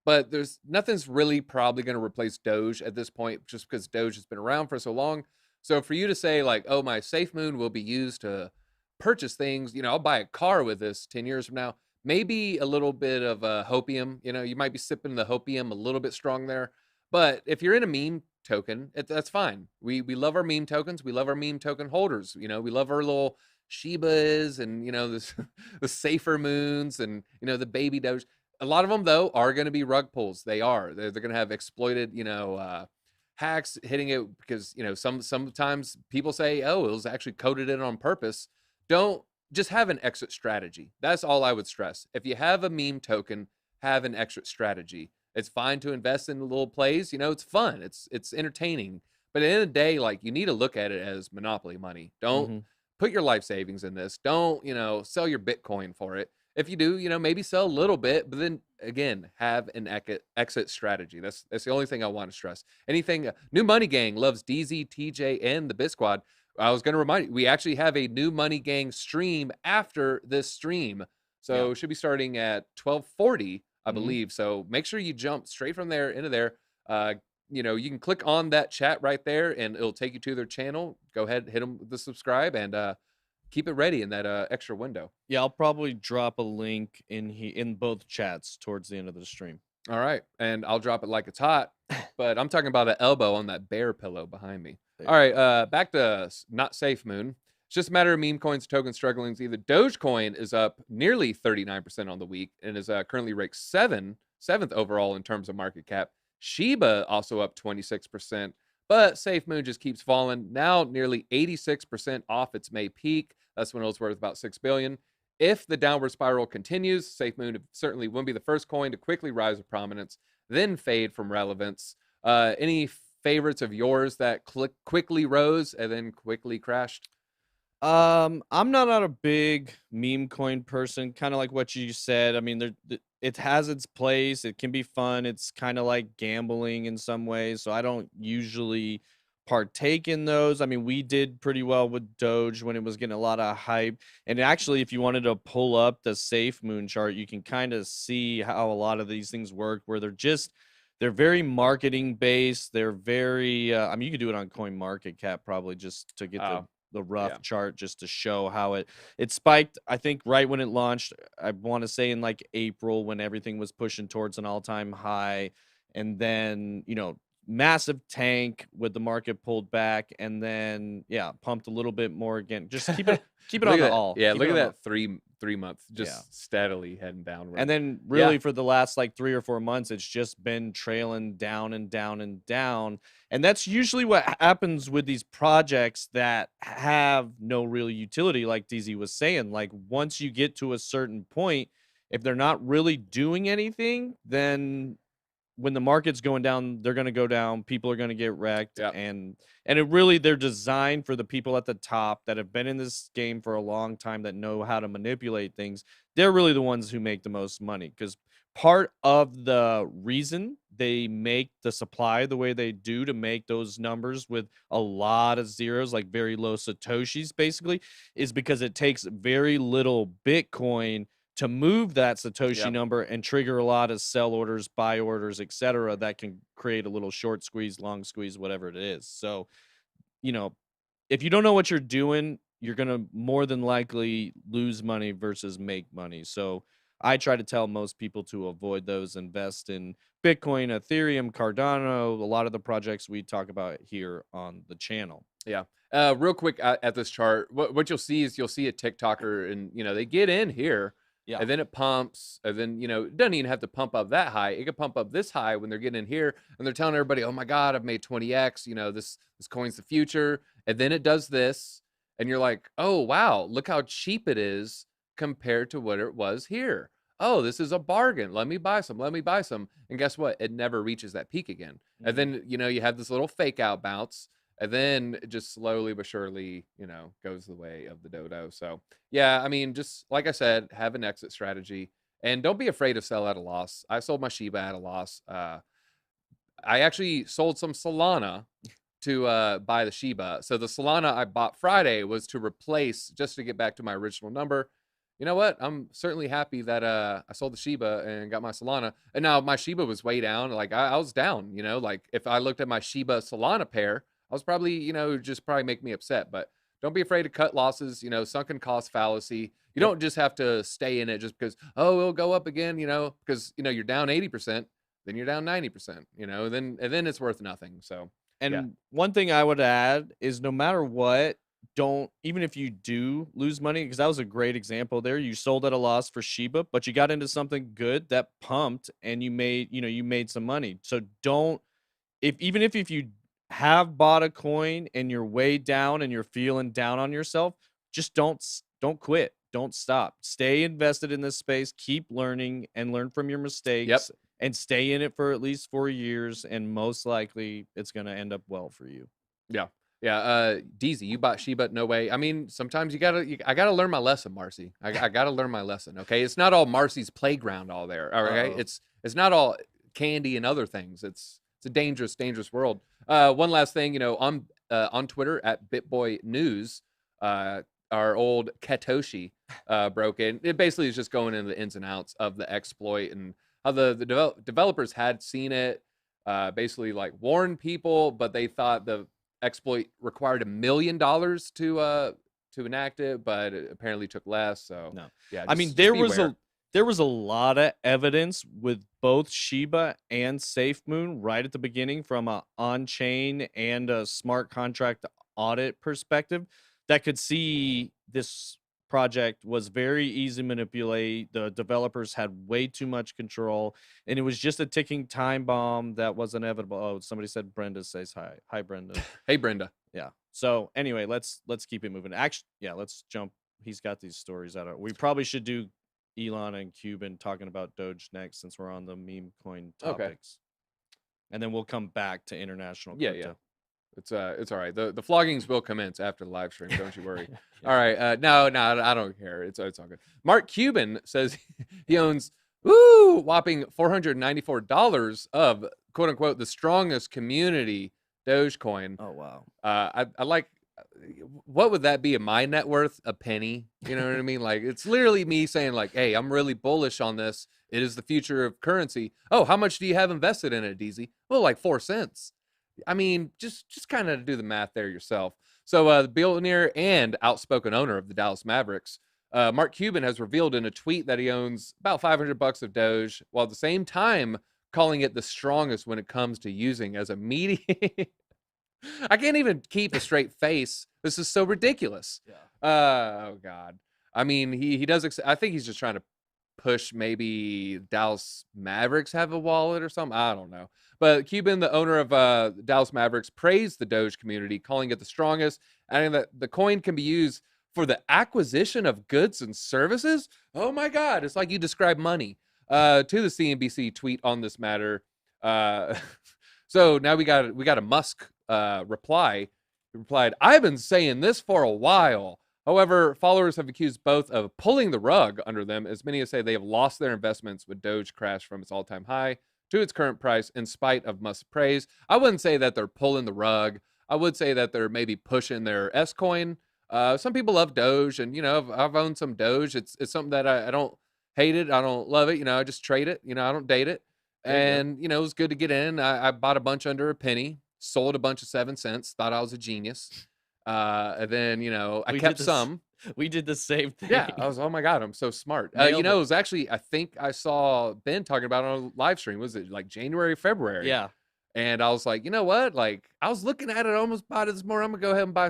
but there's nothing's really probably going to replace Doge at this point, just because Doge has been around for so long. So for you to say like, oh, my Safe Moon will be used to purchase things, you know, I'll buy a car with this 10 years from now, maybe a little bit of hopium, you know, you might be sipping the hopium a little bit strong there. But if you're in a meme token, that's fine. We love our meme tokens. We love our meme token holders. You know, we love our little Shibas and, you know, this the Cipher moons and, you know, the baby Doge. A lot of them though are going to be rug pulls. They are. They're going to have exploited, you know, hacks hitting it because, you know, sometimes people say, oh, it was actually coded in on purpose. Don't just have an exit strategy. That's all I would stress. If you have a meme token, have an exit strategy. It's fine to invest in little plays. You know, it's fun. It's entertaining. But at the end of the day, like, you need to look at it as monopoly money. Don't put your life savings in this. Don't, you know, sell your Bitcoin for it. If you do, you know, maybe sell a little bit, but then again, have an exit strategy. That's the only thing I want to stress. Anything, New Money Gang loves DZ, TJ, and the BitSquad. I was going to remind you, we actually have a New Money Gang stream after this stream. So it should be starting at 12:40, I believe. So make sure you jump straight from there into there. You know, you can click on that chat right there and it'll take you to their channel. Go ahead, hit them with the subscribe and keep it ready in that extra window. Yeah, I'll probably drop a link in both chats towards the end of the stream. All right. And I'll drop it like it's hot, but I'm talking about an elbow on that bear pillow behind me. All right, back to not Safe Moon. It's just a matter of meme coins, token strugglings. Either Dogecoin is up nearly 39% on the week and is currently ranked seventh overall in terms of market cap. Shiba also up 26%, but Safe Moon just keeps falling. Now nearly 86% off its May peak. That's when it was worth about $6 billion. If the downward spiral continues, Safe Moon certainly wouldn't be the first coin to quickly rise to prominence, then fade from relevance. Any favorites of yours that quickly rose and then quickly crashed? I'm not a big meme coin person, kind of like what you said. I mean, it has its place. It can be fun. It's kind of like gambling in some ways. So I don't usually partake in those. I mean, we did pretty well with Doge when it was getting a lot of hype. And actually, if you wanted to pull up the Safe Moon chart, you can kind of see how a lot of these things work, where they're very marketing based. They're very, I mean, you could do it on Coin Market Cap probably just to get the rough chart, just to show how it spiked. I think right when it launched, I want to say in like April, when everything was pushing towards an all-time high. And then, you know, massive tank with the market pulled back, and then pumped a little bit more again. Just keep it on the all. Yeah, look at that three months just steadily heading downward. And then really for the last like 3 or 4 months, it's just been trailing down and down and down. And that's usually what happens with these projects that have no real utility, like DZ was saying. Like, once you get to a certain point, if they're not really doing anything, then when the market's going down, they're going to go down. People are going to get wrecked. And they're designed for the people at the top that have been in this game for a long time, that know how to manipulate things. They're really the ones who make the most money, because part of the reason they make the supply the way they do, to make those numbers with a lot of zeros, like very low Satoshis basically, is because it takes very little Bitcoin to move that Satoshi number and trigger a lot of sell orders, buy orders, etc., that can create a little short squeeze, long squeeze, whatever it is. So, you know, if you don't know what you're doing, you're going to more than likely lose money versus make money. So I try to tell most people to avoid those, invest in Bitcoin, Ethereum, Cardano, a lot of the projects we talk about here on the channel. Yeah. Real quick at this chart, what you'll see is you'll see a TikToker, and, you know, they get in here Yeah. and then it pumps, and then, you know, it doesn't even have to pump up that high. It could pump up this high when they're getting in here and they're telling everybody, oh my God, I've made 20x, you know, this coin's the future. And then it does this, and you're like, oh wow, look how cheap it is compared to what it was here. Oh, this is a bargain. Let me buy some. Let me buy some. And guess what? It never reaches that peak again. And then, you know, you have this little fake out bounce, and then it just slowly but surely, you know, goes the way of the dodo. So yeah, I mean, just like I said, have an exit strategy and don't be afraid to sell at a loss. I sold my Shiba at a loss. I actually sold some Solana to buy the Shiba. So the Solana I bought Friday was to replace, just to get back to my original number. You know what? I'm certainly happy that I sold the Shiba and got my Solana. And now my Shiba was way down. Like I was down, you know, like if I looked at my Shiba Solana pair, I was probably, you know, just probably make me upset. But don't be afraid to cut losses, you know, sunken cost fallacy. You don't just have to stay in it just because, oh, it'll go up again, you know, because, you know, you're down 80%, then you're down 90%, you know, and then it's worth nothing. So, And yeah. one thing I would add is no matter what, don't, even if you do lose money, because that was a great example there. You sold at a loss for Shiba, but you got into something good that pumped and you made, you know, you made some money. So don't, even if you have bought a coin and you're way down and you're feeling down on yourself, just don't quit. Don't stop. Stay invested in this space. Keep learning and learn from your mistakes and stay in it for at least 4 years. And most likely it's going to end up well for you. Yeah. Yeah. DZ, you bought Shiba? No way. I mean, sometimes I gotta learn my lesson, Marcy. I gotta learn my lesson. Okay. It's not all Marcy's playground all there. All right. It's not all candy and other things. It's a dangerous, dangerous world. One last thing, you know, on Twitter at BitBoy News, our old Katoshi broke in. It basically is just going into the ins and outs of the exploit and how the developers had seen it, basically like warn people, but they thought the exploit required $1 million to enact it, but it apparently took less. So no, yeah, I mean there was a lot of evidence with both Shiba and SafeMoon right at the beginning from a on-chain and a smart contract audit perspective that could see this project was very easy to manipulate. The developers had way too much control, and it was just a ticking time bomb that was inevitable. Oh, somebody said Brenda says hi. Hi, Brenda. Hey, Brenda. Yeah. So anyway, let's keep it moving. Actually, yeah, let's jump. He's got these stories out. We probably should do Elon and Cuban talking about Doge next, since we're on the meme coin topics. And then we'll come back to international crypto. Yeah. It's all right. The floggings will commence after the live stream. Don't you worry. All right. No, I don't care. It's all good. Mark Cuban says he owns whopping $494 of quote unquote the strongest community Dogecoin. Oh wow. I like. What would that be in my net worth? A penny. You know what I mean? Like it's literally me saying like, hey, I'm really bullish on this. It is the future of currency. Oh, how much do you have invested in it, DZ? Well, like 4 cents. I mean, just kind of do the math there yourself. So the billionaire and outspoken owner of the Dallas Mavericks, Mark Cuban, has revealed in a tweet that he owns about $500 of Doge, while at the same time calling it the strongest when it comes to using as a media. I can't even keep a straight face. This is so ridiculous. Oh God. I mean, he does. I think he's just trying to push maybe Dallas Mavericks have a wallet or something. I don't know. But Cuban, the owner of Dallas Mavericks, praised the Doge community, calling it the strongest, adding that the coin can be used for the acquisition of goods and services. Oh my God. It's like you describe money. To the CNBC tweet on this matter. So now we got a Musk reply. He replied, I've been saying this for a while. However, followers have accused both of pulling the rug under them, as many as say they have lost their investments with Doge crash from its all-time high to its current price in spite of Musk's praise. I wouldn't say that they're pulling the rug. I would say that they're maybe pushing their S-coin. Some people love Doge, and, you know, I've owned some Doge. It's something that I don't hate it. I don't love it. You know, I just trade it. You know, I don't date it. And, you know, it was good to get in. I bought a bunch under a penny, sold a bunch of 7 cents, thought I was a genius. And then, you know, I kept some. We did the same thing. Yeah, I was, oh my God, I'm so smart. You know, it was actually, I think I saw Ben talking about it on a live stream. Was it like January, February? Yeah. And I was like, you know what? Like, I was looking at it, almost bought it this morning. I'm gonna go ahead and buy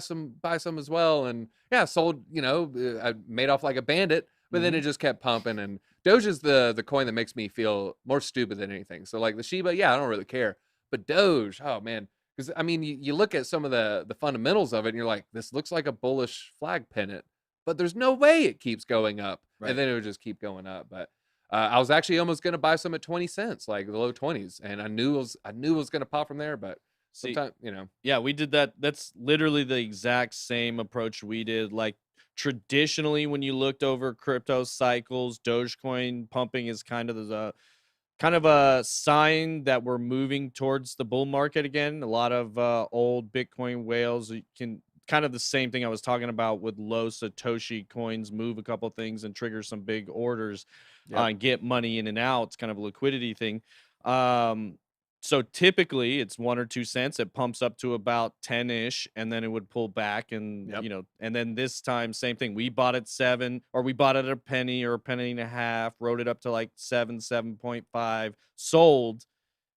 some as well. And yeah, sold, you know, I made off like a bandit. but then it just kept pumping. And Doge is the coin that makes me feel more stupid than anything. So like the Shiba, yeah, I don't really care, but Doge, oh man, because I mean, you look at some of the fundamentals of it, and you're like, this looks like a bullish flag pennant, but there's no way it keeps going up, Right. and then it would just keep going up. But I was actually almost gonna buy some at 20 cents, like the low 20s, and I knew it was gonna pop from there, but See, sometimes, you know. yeah, we did that. That's literally the exact same approach we did. Like traditionally, when you looked over crypto cycles, Dogecoin pumping is kind of a sign that we're moving towards the bull market again. A lot of old Bitcoin whales can kind of the same thing I was talking about with low Satoshi coins, move a couple things and trigger some big orders, and get money in and out. It's kind of a liquidity thing. So typically it's 1 or 2 cents. It pumps up to about 10-ish, and then it would pull back. And and then this time, same thing. We bought at 7, or we bought it at a penny or a penny and a half, rode it up to like 7.5, sold,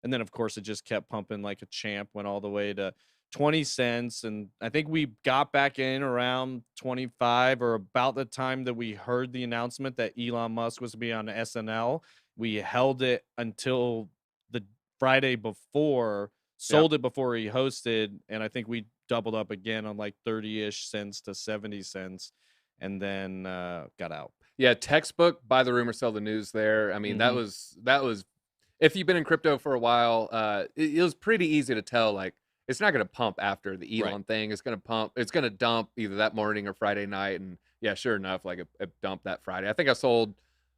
and then of course it just kept pumping like a champ, went all the way to 20 cents. And I think we got back in around 25, or about the time that we heard the announcement that Elon Musk was to be on SNL. We held it until the Friday before, sold it before he hosted, and I think we doubled up again on like 30-ish cents to 70 cents, and then got out. Yeah, textbook, buy the rumor, sell the news there. I mean, that was if you've been in crypto for a while, it was pretty easy to tell, like, it's not going to pump after the Elon thing. It's going to pump. It's going to dump either that morning or Friday night. And yeah, sure enough, like it dumped that Friday. I think I sold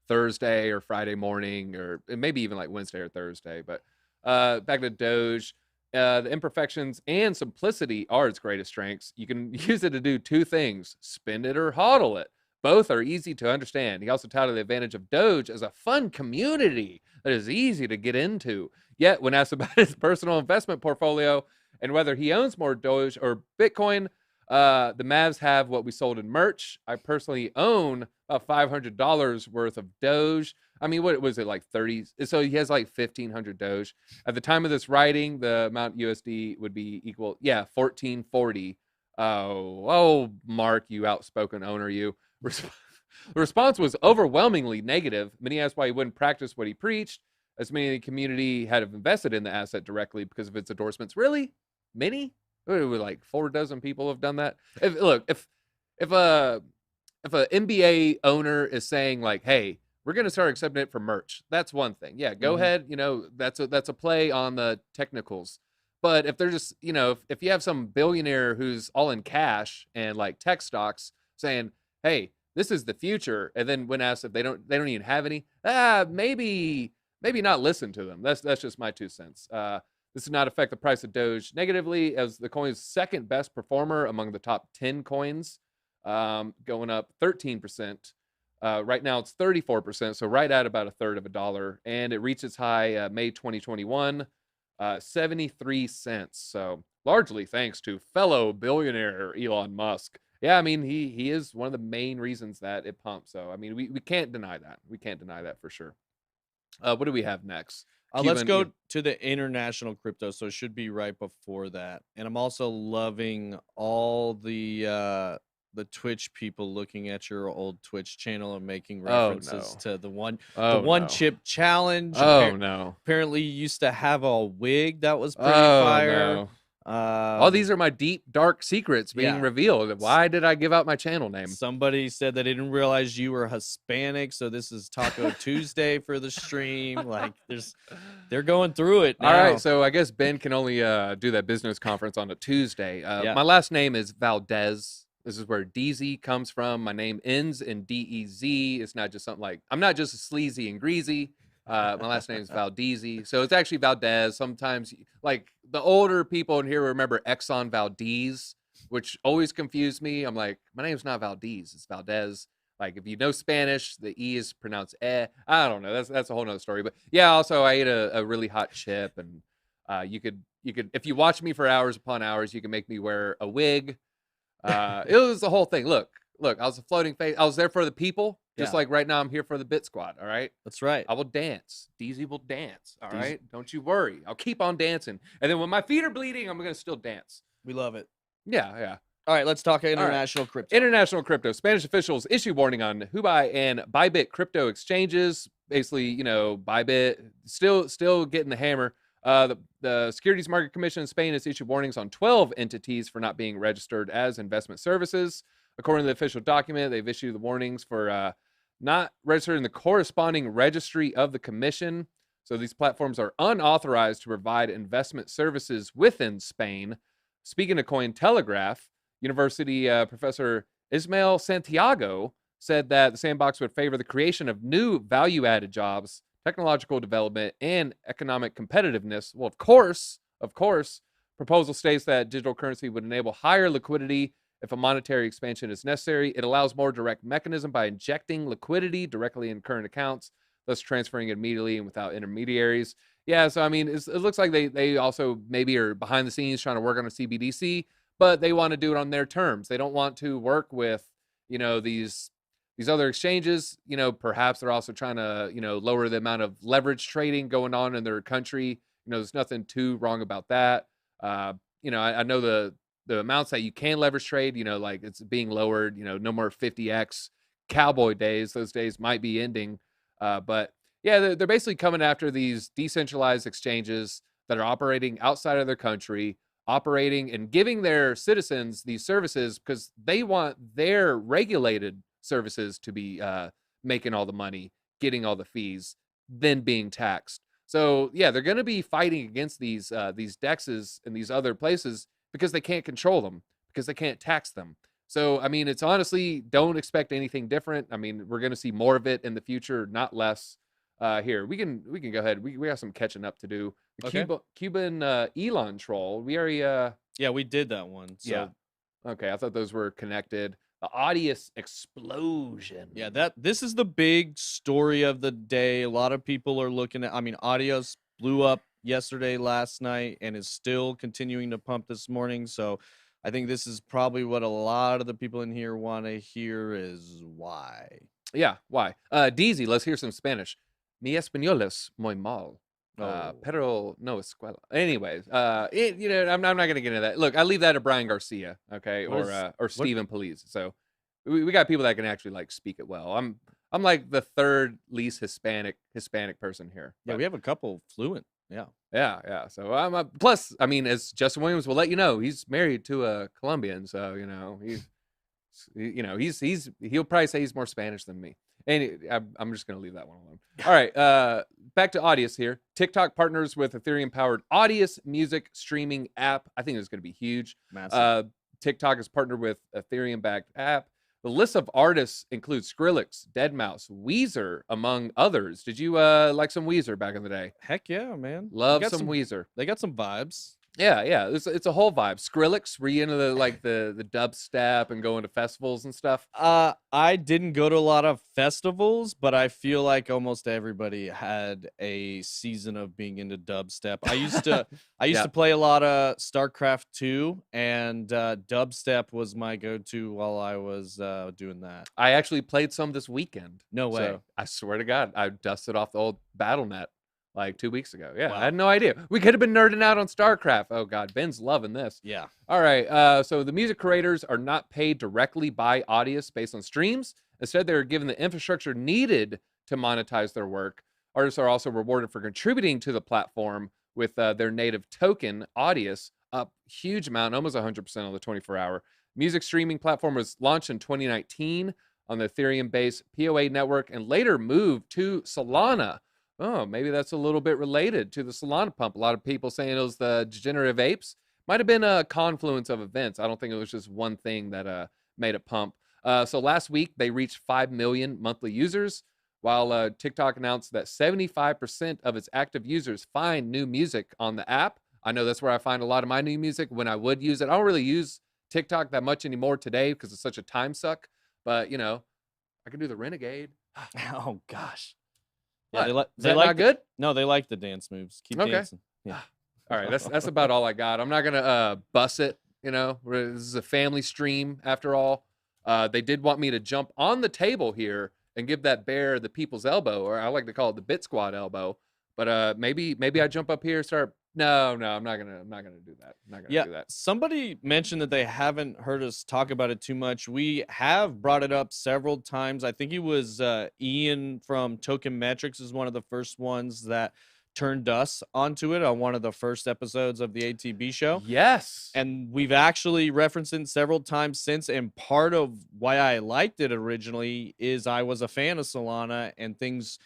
Thursday or Friday morning, or maybe even like Wednesday or Thursday. But back to Doge, the imperfections and simplicity are its greatest strengths. You can use it to do 2 things: spend it or hodl it. Both are easy to understand. He also touted the advantage of Doge as a fun community that is easy to get into. Yet, when asked about his personal investment portfolio and whether he owns more Doge or Bitcoin, the Mavs have what we sold in merch. I personally own about $500 worth of Doge. I mean, what was it, like 30? So he has like 1,500 Doge. At the time of this writing, the amount USD would be equal, 1,440. Oh, Mark, you outspoken owner, you. The response was overwhelmingly negative. Many asked why he wouldn't practice what he preached, as many in the community had invested in the asset directly because of its endorsements. Really? Many? Like 4 dozen people have done that. If a NBA owner is saying like, hey, we're going to start accepting it for merch, that's one thing. Yeah, go ahead. You know, that's a play on the technicals. But if they're just, you know, if you have some billionaire who's all in cash and like tech stocks saying, hey, this is the future, and then when asked if they don't even have any, maybe not listen to them. That's just my 2 cents. This does not affect the price of Doge negatively, as the coin is second best performer among the top 10 coins, going up 13%. Right now it's 34%, so right at about a third of a dollar, and it reached its high May 2021, 73 cents. So largely thanks to fellow billionaire Elon Musk. Yeah, I mean, he is one of the main reasons that it pumps. So I mean, we can't deny that. We can't deny that for sure. What do we have next? Let's go to the international crypto, so it should be right before that. And I'm also loving all the Twitch people looking at your old Twitch channel and making references to the one chip challenge. No. Apparently you used to have a wig that was pretty fire. No. All these are my deep, dark secrets being revealed. Why did I give out my channel name? Somebody said that they didn't realize you were Hispanic, so this is Taco Tuesday for the stream. Like, they're going through it now. All right, so I guess Ben can only do that business conference on a Tuesday. My last name is Valdez. This is where DZ comes from. My name ends in DEZ. It's not just something like, I'm not just sleazy and greasy. My last name is Valdez, so it's actually Valdez. Sometimes, like, the older people in here remember Exxon Valdez, which always confused me. I'm like, my name's not Valdez, it's Valdez. Like, if you know Spanish, the E is pronounced eh. I don't know. That's a whole nother story. But yeah, also I ate a really hot chip, and you could if you watch me for hours upon hours, you can make me wear a wig. It was the whole thing. Look, I was a floating face. I was there for the people. Just like right now, I'm here for the BitSquad. All right. That's right. I will dance. DZ will dance. All right. Don't you worry. I'll keep on dancing. And then when my feet are bleeding, I'm going to still dance. We love it. Yeah. All right, let's talk right. international crypto. International crypto. Spanish officials issue warning on Huobi and ByBit crypto exchanges. Basically, you know, ByBit still getting the hammer. The Securities Market Commission in Spain has issued warnings on 12 entities for not being registered as investment services. According to the official document, they've issued the warnings for not registered in the corresponding registry of the commission. So these platforms are unauthorized to provide investment services within Spain. Speaking of Cointelegraph, University professor Ismael Santiago said that the sandbox would favor the creation of new value-added jobs, technological development, and economic competitiveness. Well, of course, proposal states that digital currency would enable higher liquidity if a monetary expansion is necessary. It allows more direct mechanism by injecting liquidity directly in current accounts, thus transferring it immediately and without intermediaries. Yeah, so I mean, it looks like they also maybe are behind the scenes trying to work on a CBDC, but they want to do it on their terms. They don't want to work with, you know, these other exchanges. You know, perhaps they're also trying to, you know, lower the amount of leverage trading going on in their country. You know, there's nothing too wrong about that. You know, I know the amounts that you can leverage trade, you know, like it's being lowered. You know, no more 50x cowboy days. Those days might be ending. But yeah, they're basically coming after these decentralized exchanges that are operating outside of their country, operating and giving their citizens these services because they want their regulated services to be making all the money, getting all the fees, then being taxed. So yeah, they're going to be fighting against these dexes and these other places because they can't control them, because they can't tax them. So I mean, it's honestly, don't expect anything different. I mean, we're going to see more of it in the future, not less. Here we can go ahead. We have some catching up to do. The Okay. Cuban Elon troll. We already Yeah, we did that one. So yeah. Okay, I thought those were connected. The Audius explosion. yeah, this is the big story of the day. A lot of people are looking at. I mean, Audios blew up yesterday, last night, and is still continuing to pump this morning. So I think this is probably what a lot of the people in here want to hear is why. Yeah, why? DZ, let's hear some Spanish. Mi español es muy mal. Oh. Pero no escuela. Anyways, you know, I'm not gonna get into that. Look, I leave that to Brian Garcia, okay, or Stephen Police. So we got people that can actually like speak it well. I'm like the third least Hispanic person here. Yeah, but we have a couple fluent. Yeah. yeah. So I'm plus, I mean, as Justin Williams will let you know, he's married to a Colombian, so you know he'll probably say he's more Spanish than me. And I'm just gonna leave that one alone. All right, back to Audius here. TikTok partners with Ethereum-powered Audius music streaming app. I think it's gonna be huge. Massive. TikTok has partnered with Ethereum-backed app. The list of artists includes Skrillex, deadmau5, Weezer, among others. Did you like some Weezer back in the day? Heck yeah, man. Love some Weezer. They got some vibes. Yeah. It's a whole vibe. Skrillex, were you into the dubstep and going to festivals and stuff? I didn't go to a lot of festivals, but I feel like almost everybody had a season of being into dubstep. I used to play a lot of StarCraft 2, and dubstep was my go-to while I was doing that. I actually played some this weekend. No way. So, I swear to God, I dusted off the old BattleNet like 2 weeks ago. Yeah, Wow. I had no idea. We could have been nerding out on StarCraft. Oh God, Ben's loving this. Yeah. All right. So the music creators are not paid directly by Audius based on streams. Instead, they're given the infrastructure needed to monetize their work. Artists are also rewarded for contributing to the platform with their native token, Audius, up huge amount, almost 100% on the 24-hour. Music streaming platform was launched in 2019 on the Ethereum-based POA network and later moved to Solana. Oh, maybe that's a little bit related to the Solana pump. A lot of people saying it was the degenerative apes. Might have been a confluence of events. I don't think it was just one thing that made it pump. So last week, they reached 5 million monthly users, while TikTok announced that 75% of its active users find new music on the app. I know that's where I find a lot of my new music when I would use it. I don't really use TikTok that much anymore today because it's such a time suck. But, you know, I can do the Renegade. Oh, gosh. Yeah, Yeah, is that not good? No, they like the dance moves. Keep dancing. Yeah. All right, that's about all I got. I'm not gonna bus it. You know, this is a family stream after all. They did want me to jump on the table here and give that bear the people's elbow, or I like to call it the BitSquad elbow. But maybe I jump up here, start No, I'm not gonna do that. I'm not gonna Yeah, do that. somebody mentioned that they haven't heard us talk about it too much. We have brought it up several times. I think it was Ian from TokenMetrics is one of the first ones that turned us onto it on one of the first episodes of the ATB show. Yes. And we've actually referenced it several times since. And part of why I liked it originally is I was a fan of Solana and things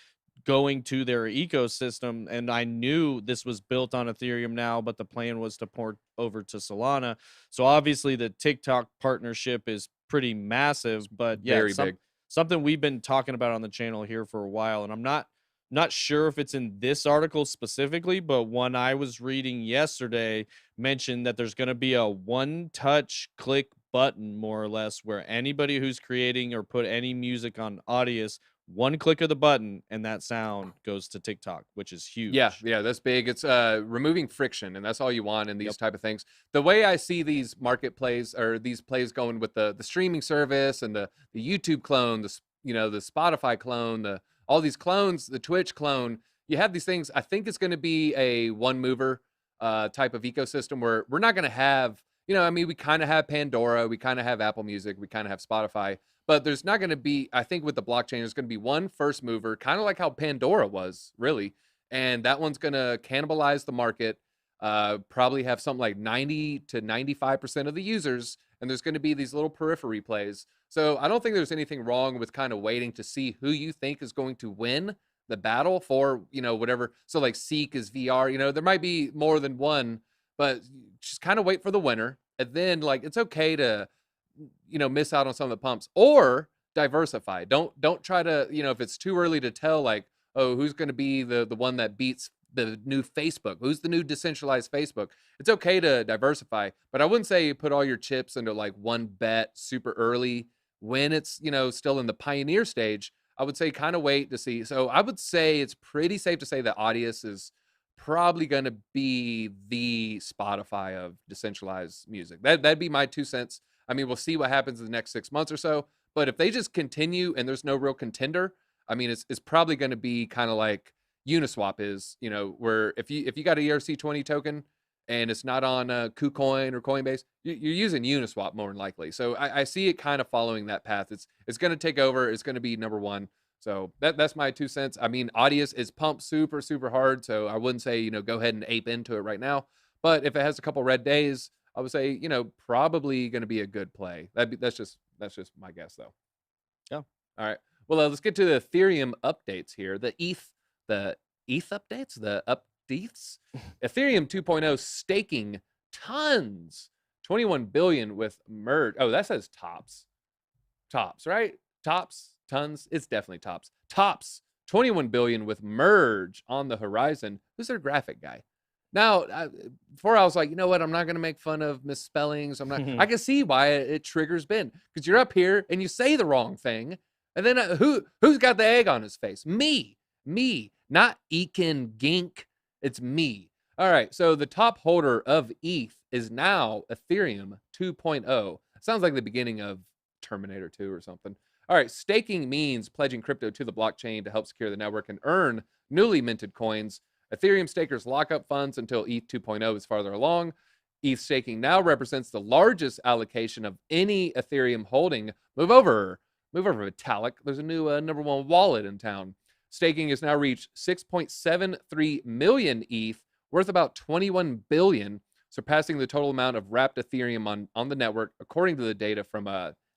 going to their ecosystem. And I knew this was built on Ethereum now, but the plan was to port over to Solana. So obviously the TikTok partnership is pretty massive, but yeah, Very big. something we've been talking about on the channel here for a while. And I'm not sure if it's in this article specifically, but one I was reading yesterday mentioned that there's going to be a one touch click button, more or less, where anybody who's creating or put any music on Audius, one click of the button and that sound goes to TikTok, which is huge. Yeah, that's big. It's removing friction, and that's all you want in these type of things. The way I see these marketplace or these plays going with the streaming service and the YouTube clone, the Spotify clone, all these clones, the Twitch clone, you have these things. I think it's going to be a one mover type of ecosystem where we're not going to have, I mean, we kind of have Pandora, we kind of have Apple Music, we kind of have Spotify, but there's not going to be, I think with the blockchain, there's going to be one first mover, kind of like how Pandora was, really. And that one's going to cannibalize the market, probably have something like 90 to 95% of the users. And there's going to be these little periphery plays. So I don't think there's anything wrong with kind of waiting to see who you think is going to win the battle for, whatever. So like Seek is VR, there might be more than one, but just kind of wait for the winner. And then like, it's okay to, miss out on some of the pumps or diversify. Don't try to, if it's too early to tell, like, oh, who's going to be the one that beats the new Facebook? Who's the new decentralized Facebook? It's okay to diversify, but I wouldn't say you put all your chips into like one bet super early when it's, still in the pioneer stage. I would say kind of wait to see. So I would say it's pretty safe to say that Audius is probably going to be the Spotify of decentralized music. That'd be my 2 cents. I mean, we'll see what happens in the next 6 months or so. But if they just continue and there's no real contender, I mean, it's probably going to be kind of like Uniswap is, where if you got a ERC20 token and it's not on KuCoin or Coinbase, you're using Uniswap more than likely. So I see it kind of following that path. It's going to take over. It's going to be number one. So that's my 2 cents. I mean, Audius is pumped super, super hard. So I wouldn't say, go ahead and ape into it right now. But if it has a couple red days, I would say, probably going to be a good play. That's just my guess, though. Yeah. All right. Well, let's get to the Ethereum updates here. The ETH updates, the updates. Ethereum 2.0 staking tons, 21 billion with merge. Oh, that says tops, right? Tons. It's definitely tops. 21 billion with merge on the horizon. Who's their graphic guy? Now, before I was like, you know what? I'm not going to make fun of misspellings. I'm not. I can see why it triggers Ben, because you're up here and you say the wrong thing, and then who's got the egg on his face? Me, not Ekin Gink. It's me. All right. So the top holder of ETH is now Ethereum 2.0. Sounds like the beginning of Terminator 2 or something. All right. Staking means pledging crypto to the blockchain to help secure the network and earn newly minted coins. Ethereum stakers lock up funds until ETH 2.0 is farther along. ETH staking now represents the largest allocation of any Ethereum holding. Move over, Vitalik. There's a new number one wallet in town. Staking has now reached 6.73 million ETH, worth about 21 billion, surpassing the total amount of wrapped Ethereum on the network, according to the data from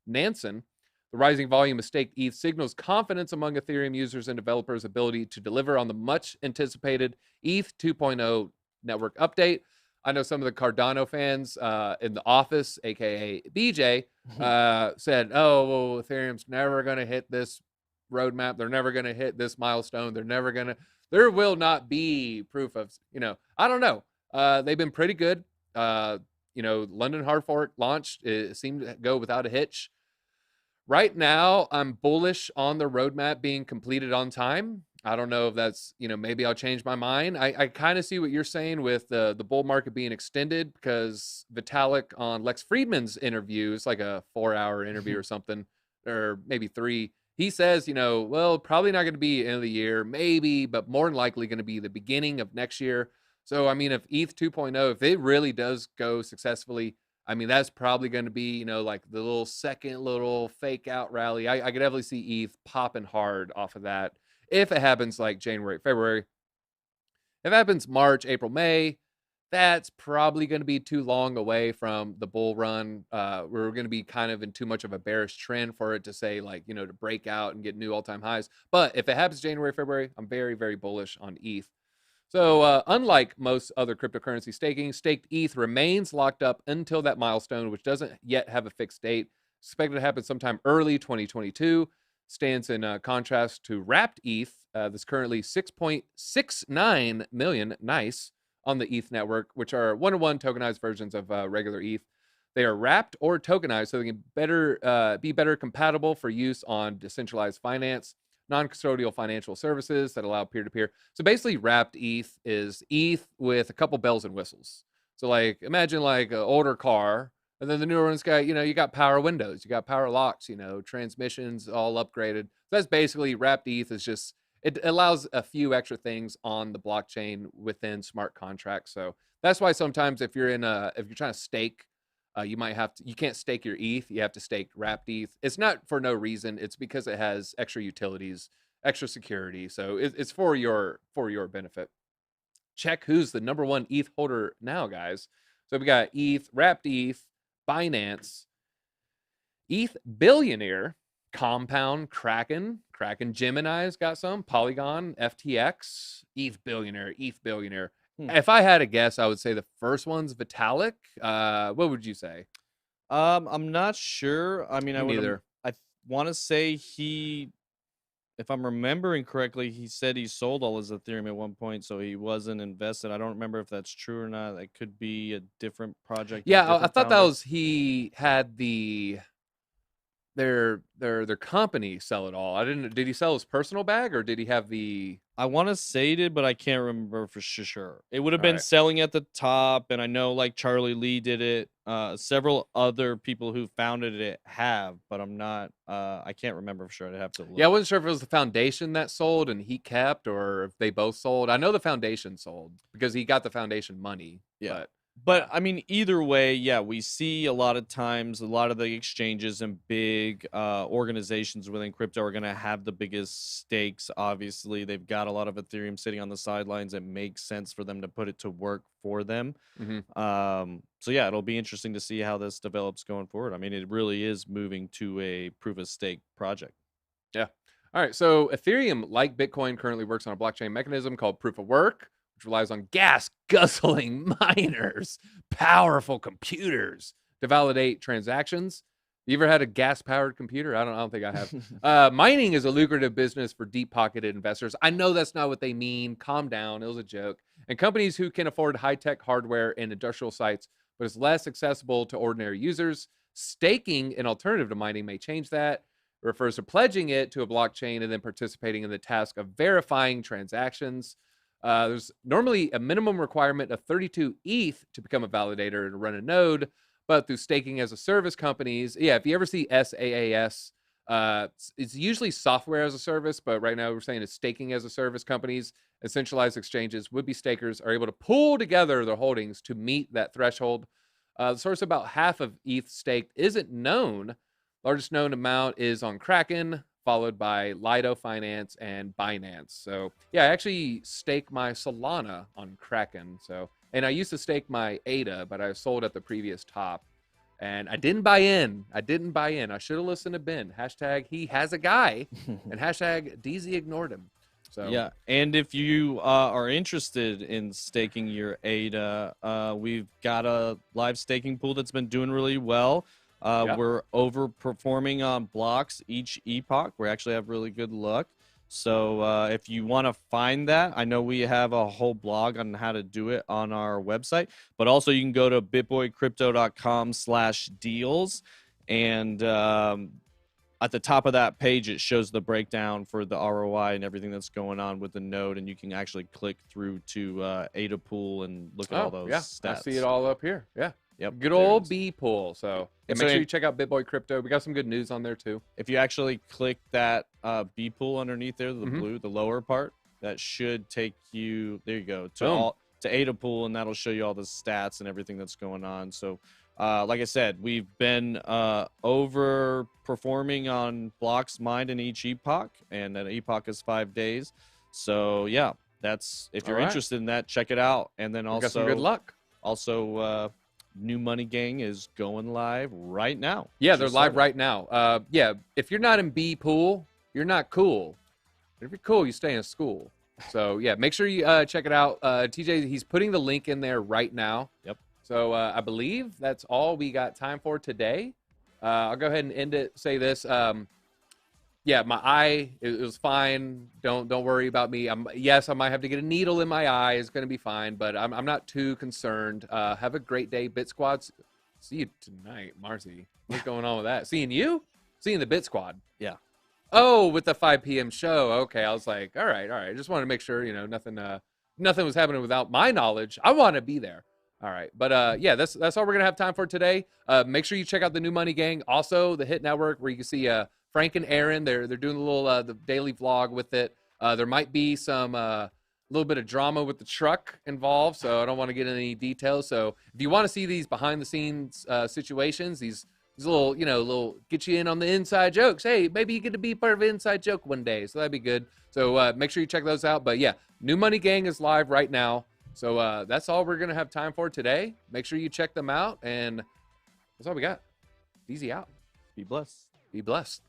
Nansen. The rising volume of staked ETH signals confidence among Ethereum users and developers' ability to deliver on the much-anticipated ETH 2.0 network update. I know some of the Cardano fans in the office, aka BJ, said, "Oh, well, Ethereum's never going to hit this roadmap. They're never going to hit this milestone. There will not be proof of, I don't know. They've been pretty good. London Hard Fork launched. It seemed to go without a hitch. Right now, I'm bullish on the roadmap being completed on time. I don't know if that's, maybe I'll change my mind. I kind of see what you're saying with the bull market being extended, because Vitalik on Lex Friedman's interview, it's like a 4-hour interview or something, or maybe 3. He says, well, probably not going to be end of the year, maybe, but more than likely going to be the beginning of next year. So, I mean, if ETH 2.0, if it really does go successfully, I mean, that's probably going to be, you know, like the little second little fake out rally. I could definitely see ETH popping hard off of that if it happens like January, February. If it happens March, April, May, that's probably going to be too long away from the bull run. We're going to be kind of in too much of a bearish trend for it to say, like, you know, to break out and get new all-time highs. But if it happens January, February, I'm very, very bullish on ETH. So unlike most other cryptocurrency staking, staked ETH remains locked up until that milestone, which doesn't yet have a fixed date. Expected to happen sometime early 2022. Stands in contrast to wrapped ETH, that's currently 6.69 million, nice, on the ETH network, which are one-to-one tokenized versions of regular ETH. They are wrapped or tokenized so they can be better compatible for use on decentralized finance, non-custodial financial services that allow peer-to-peer. So basically, wrapped ETH is ETH with a couple bells and whistles. So like, imagine like an older car, and then the newer one's got, you know, you got power windows, you got power locks, you know, transmissions all upgraded. So that's basically wrapped ETH is just, it allows a few extra things on the blockchain within smart contracts. So that's why sometimes if you're trying to stake, you might have to, you can't stake your ETH, you have to stake wrapped ETH. It's not for no reason. It's because it has extra utilities, extra security. So it's for your benefit. Check who's the #1 ETH holder now, guys. So we got ETH, wrapped ETH, Binance, ETH billionaire, Compound, Kraken Gemini's got some, Polygon, FTX, ETH billionaire. If I had a guess, I would say the first one's Vitalik. What would you say? I'm not sure. I mean, Me neither. I want to say if I'm remembering correctly, he said he sold all his Ethereum at one point, so he wasn't invested. I don't remember if that's true or not. That could be a different project. Yeah, I thought that was he had their company sell it all. Did he sell his personal bag or did he have the I want to say he did, but I can't remember for sure. It would have been Right. selling at the top, and I know like Charlie Lee did it. Several other people who founded it have, but I'm not. I can't remember for sure. I'd have to look. Yeah, I wasn't sure if it was the foundation that sold and he kept or if they both sold. I know the foundation sold because he got the foundation money. Yeah. But But I mean, either way, yeah, we see a lot of times a lot of the exchanges and big organizations within crypto are going to have the biggest stakes. Obviously, they've got a lot of Ethereum sitting on the sidelines. It makes sense for them to put it to work for them. So yeah, it'll be interesting to see how this develops going forward. I mean, it really is moving to a proof of stake project. yeah. All right. So Ethereum, like Bitcoin, currently works on a blockchain mechanism called proof of work, which relies on gas guzzling miners, powerful computers to validate transactions. You ever had a gas powered computer? I don't think I have. Mining is a lucrative business for deep pocketed investors. I know that's not what they mean. Calm down. It was a joke. And companies who can afford high tech hardware and industrial sites, but is less accessible to ordinary users. Staking, an alternative to mining, may change that. It refers to pledging it to a blockchain and then participating in the task of verifying transactions. There's normally a minimum requirement of 32 ETH to become a validator and run a node, but through staking as a service companies, yeah, if you ever see SaaS, it's usually software as a service, but right now we're saying it's staking as a service companies and centralized exchanges, would-be stakers are able to pull together their holdings to meet that threshold. The source about half of ETH staked isn't known. Largest known amount is on Kraken, followed by Lido Finance and Binance. So yeah, I actually stake my Solana on Kraken. So, and I used to stake my ADA, but I sold at the previous top. And I didn't buy in. I should have listened to Ben. Hashtag he has a guy. And hashtag DZ ignored him. So yeah, and if you are interested in staking your ADA, we've got a live staking pool that's been doing really well. We're overperforming on blocks each epoch. We actually have really good luck. So if you want to find that, I know we have a whole blog on how to do it on our website, but also you can go to bitboycrypto.com/deals, and at the top of that page, it shows the breakdown for the ROI and everything that's going on with the node, and you can actually click through to ADA pool and look at all those stats. I see it all up here. Yeah. Yep, good old B pool. So yeah, so make sure you check out BitBoy Crypto. We got some good news on there too. If you actually click that B pool underneath there, the blue, the lower part, that should take you. There you go to to ADA pool, and that'll show you all the stats and everything that's going on. So like I said, we've been overperforming on blocks mined in each epoch, and that epoch is 5 days. So yeah, that's, if you're interested in that, check it out. And then also, got some good luck. Also, New Money Gang is going live right now. Yeah, they're live right now. Yeah, if you're not in B pool, you're not cool. But if you're cool, you stay in school. So yeah, make sure you check it out. TJ, he's putting the link in there right now. Yep. So I believe that's all we got time for today. I'll go ahead and end it. Say this. Yeah, my eye, it was fine. Don't worry about me. Yes, I might have to get a needle in my eye. It's going to be fine, but I'm not too concerned. Have a great day, Bit Squads. See you tonight, Marcy. What's going on with that? Seeing you? Seeing the Bit Squad. Yeah. Oh, with the 5 p.m. show. Okay, I was like, all right. I just wanted to make sure, nothing was happening without my knowledge. I want to be there. All right, but yeah, that's all we're gonna have time for today. Make sure you check out the New Money Gang, also the Hit Network, where you can see Frank and Aaron. They're doing a little the daily vlog with it. There might be some little bit of drama with the truck involved, so I don't want to get into any details. So if you want to see these behind the scenes situations, these little little get you in on the inside jokes. Hey, maybe you get to be part of an inside joke one day, so that'd be good. So make sure you check those out. But yeah, New Money Gang is live right now. So that's all we're going to have time for today. Make sure you check them out, and that's all we got. Easy out. Be blessed. Be blessed.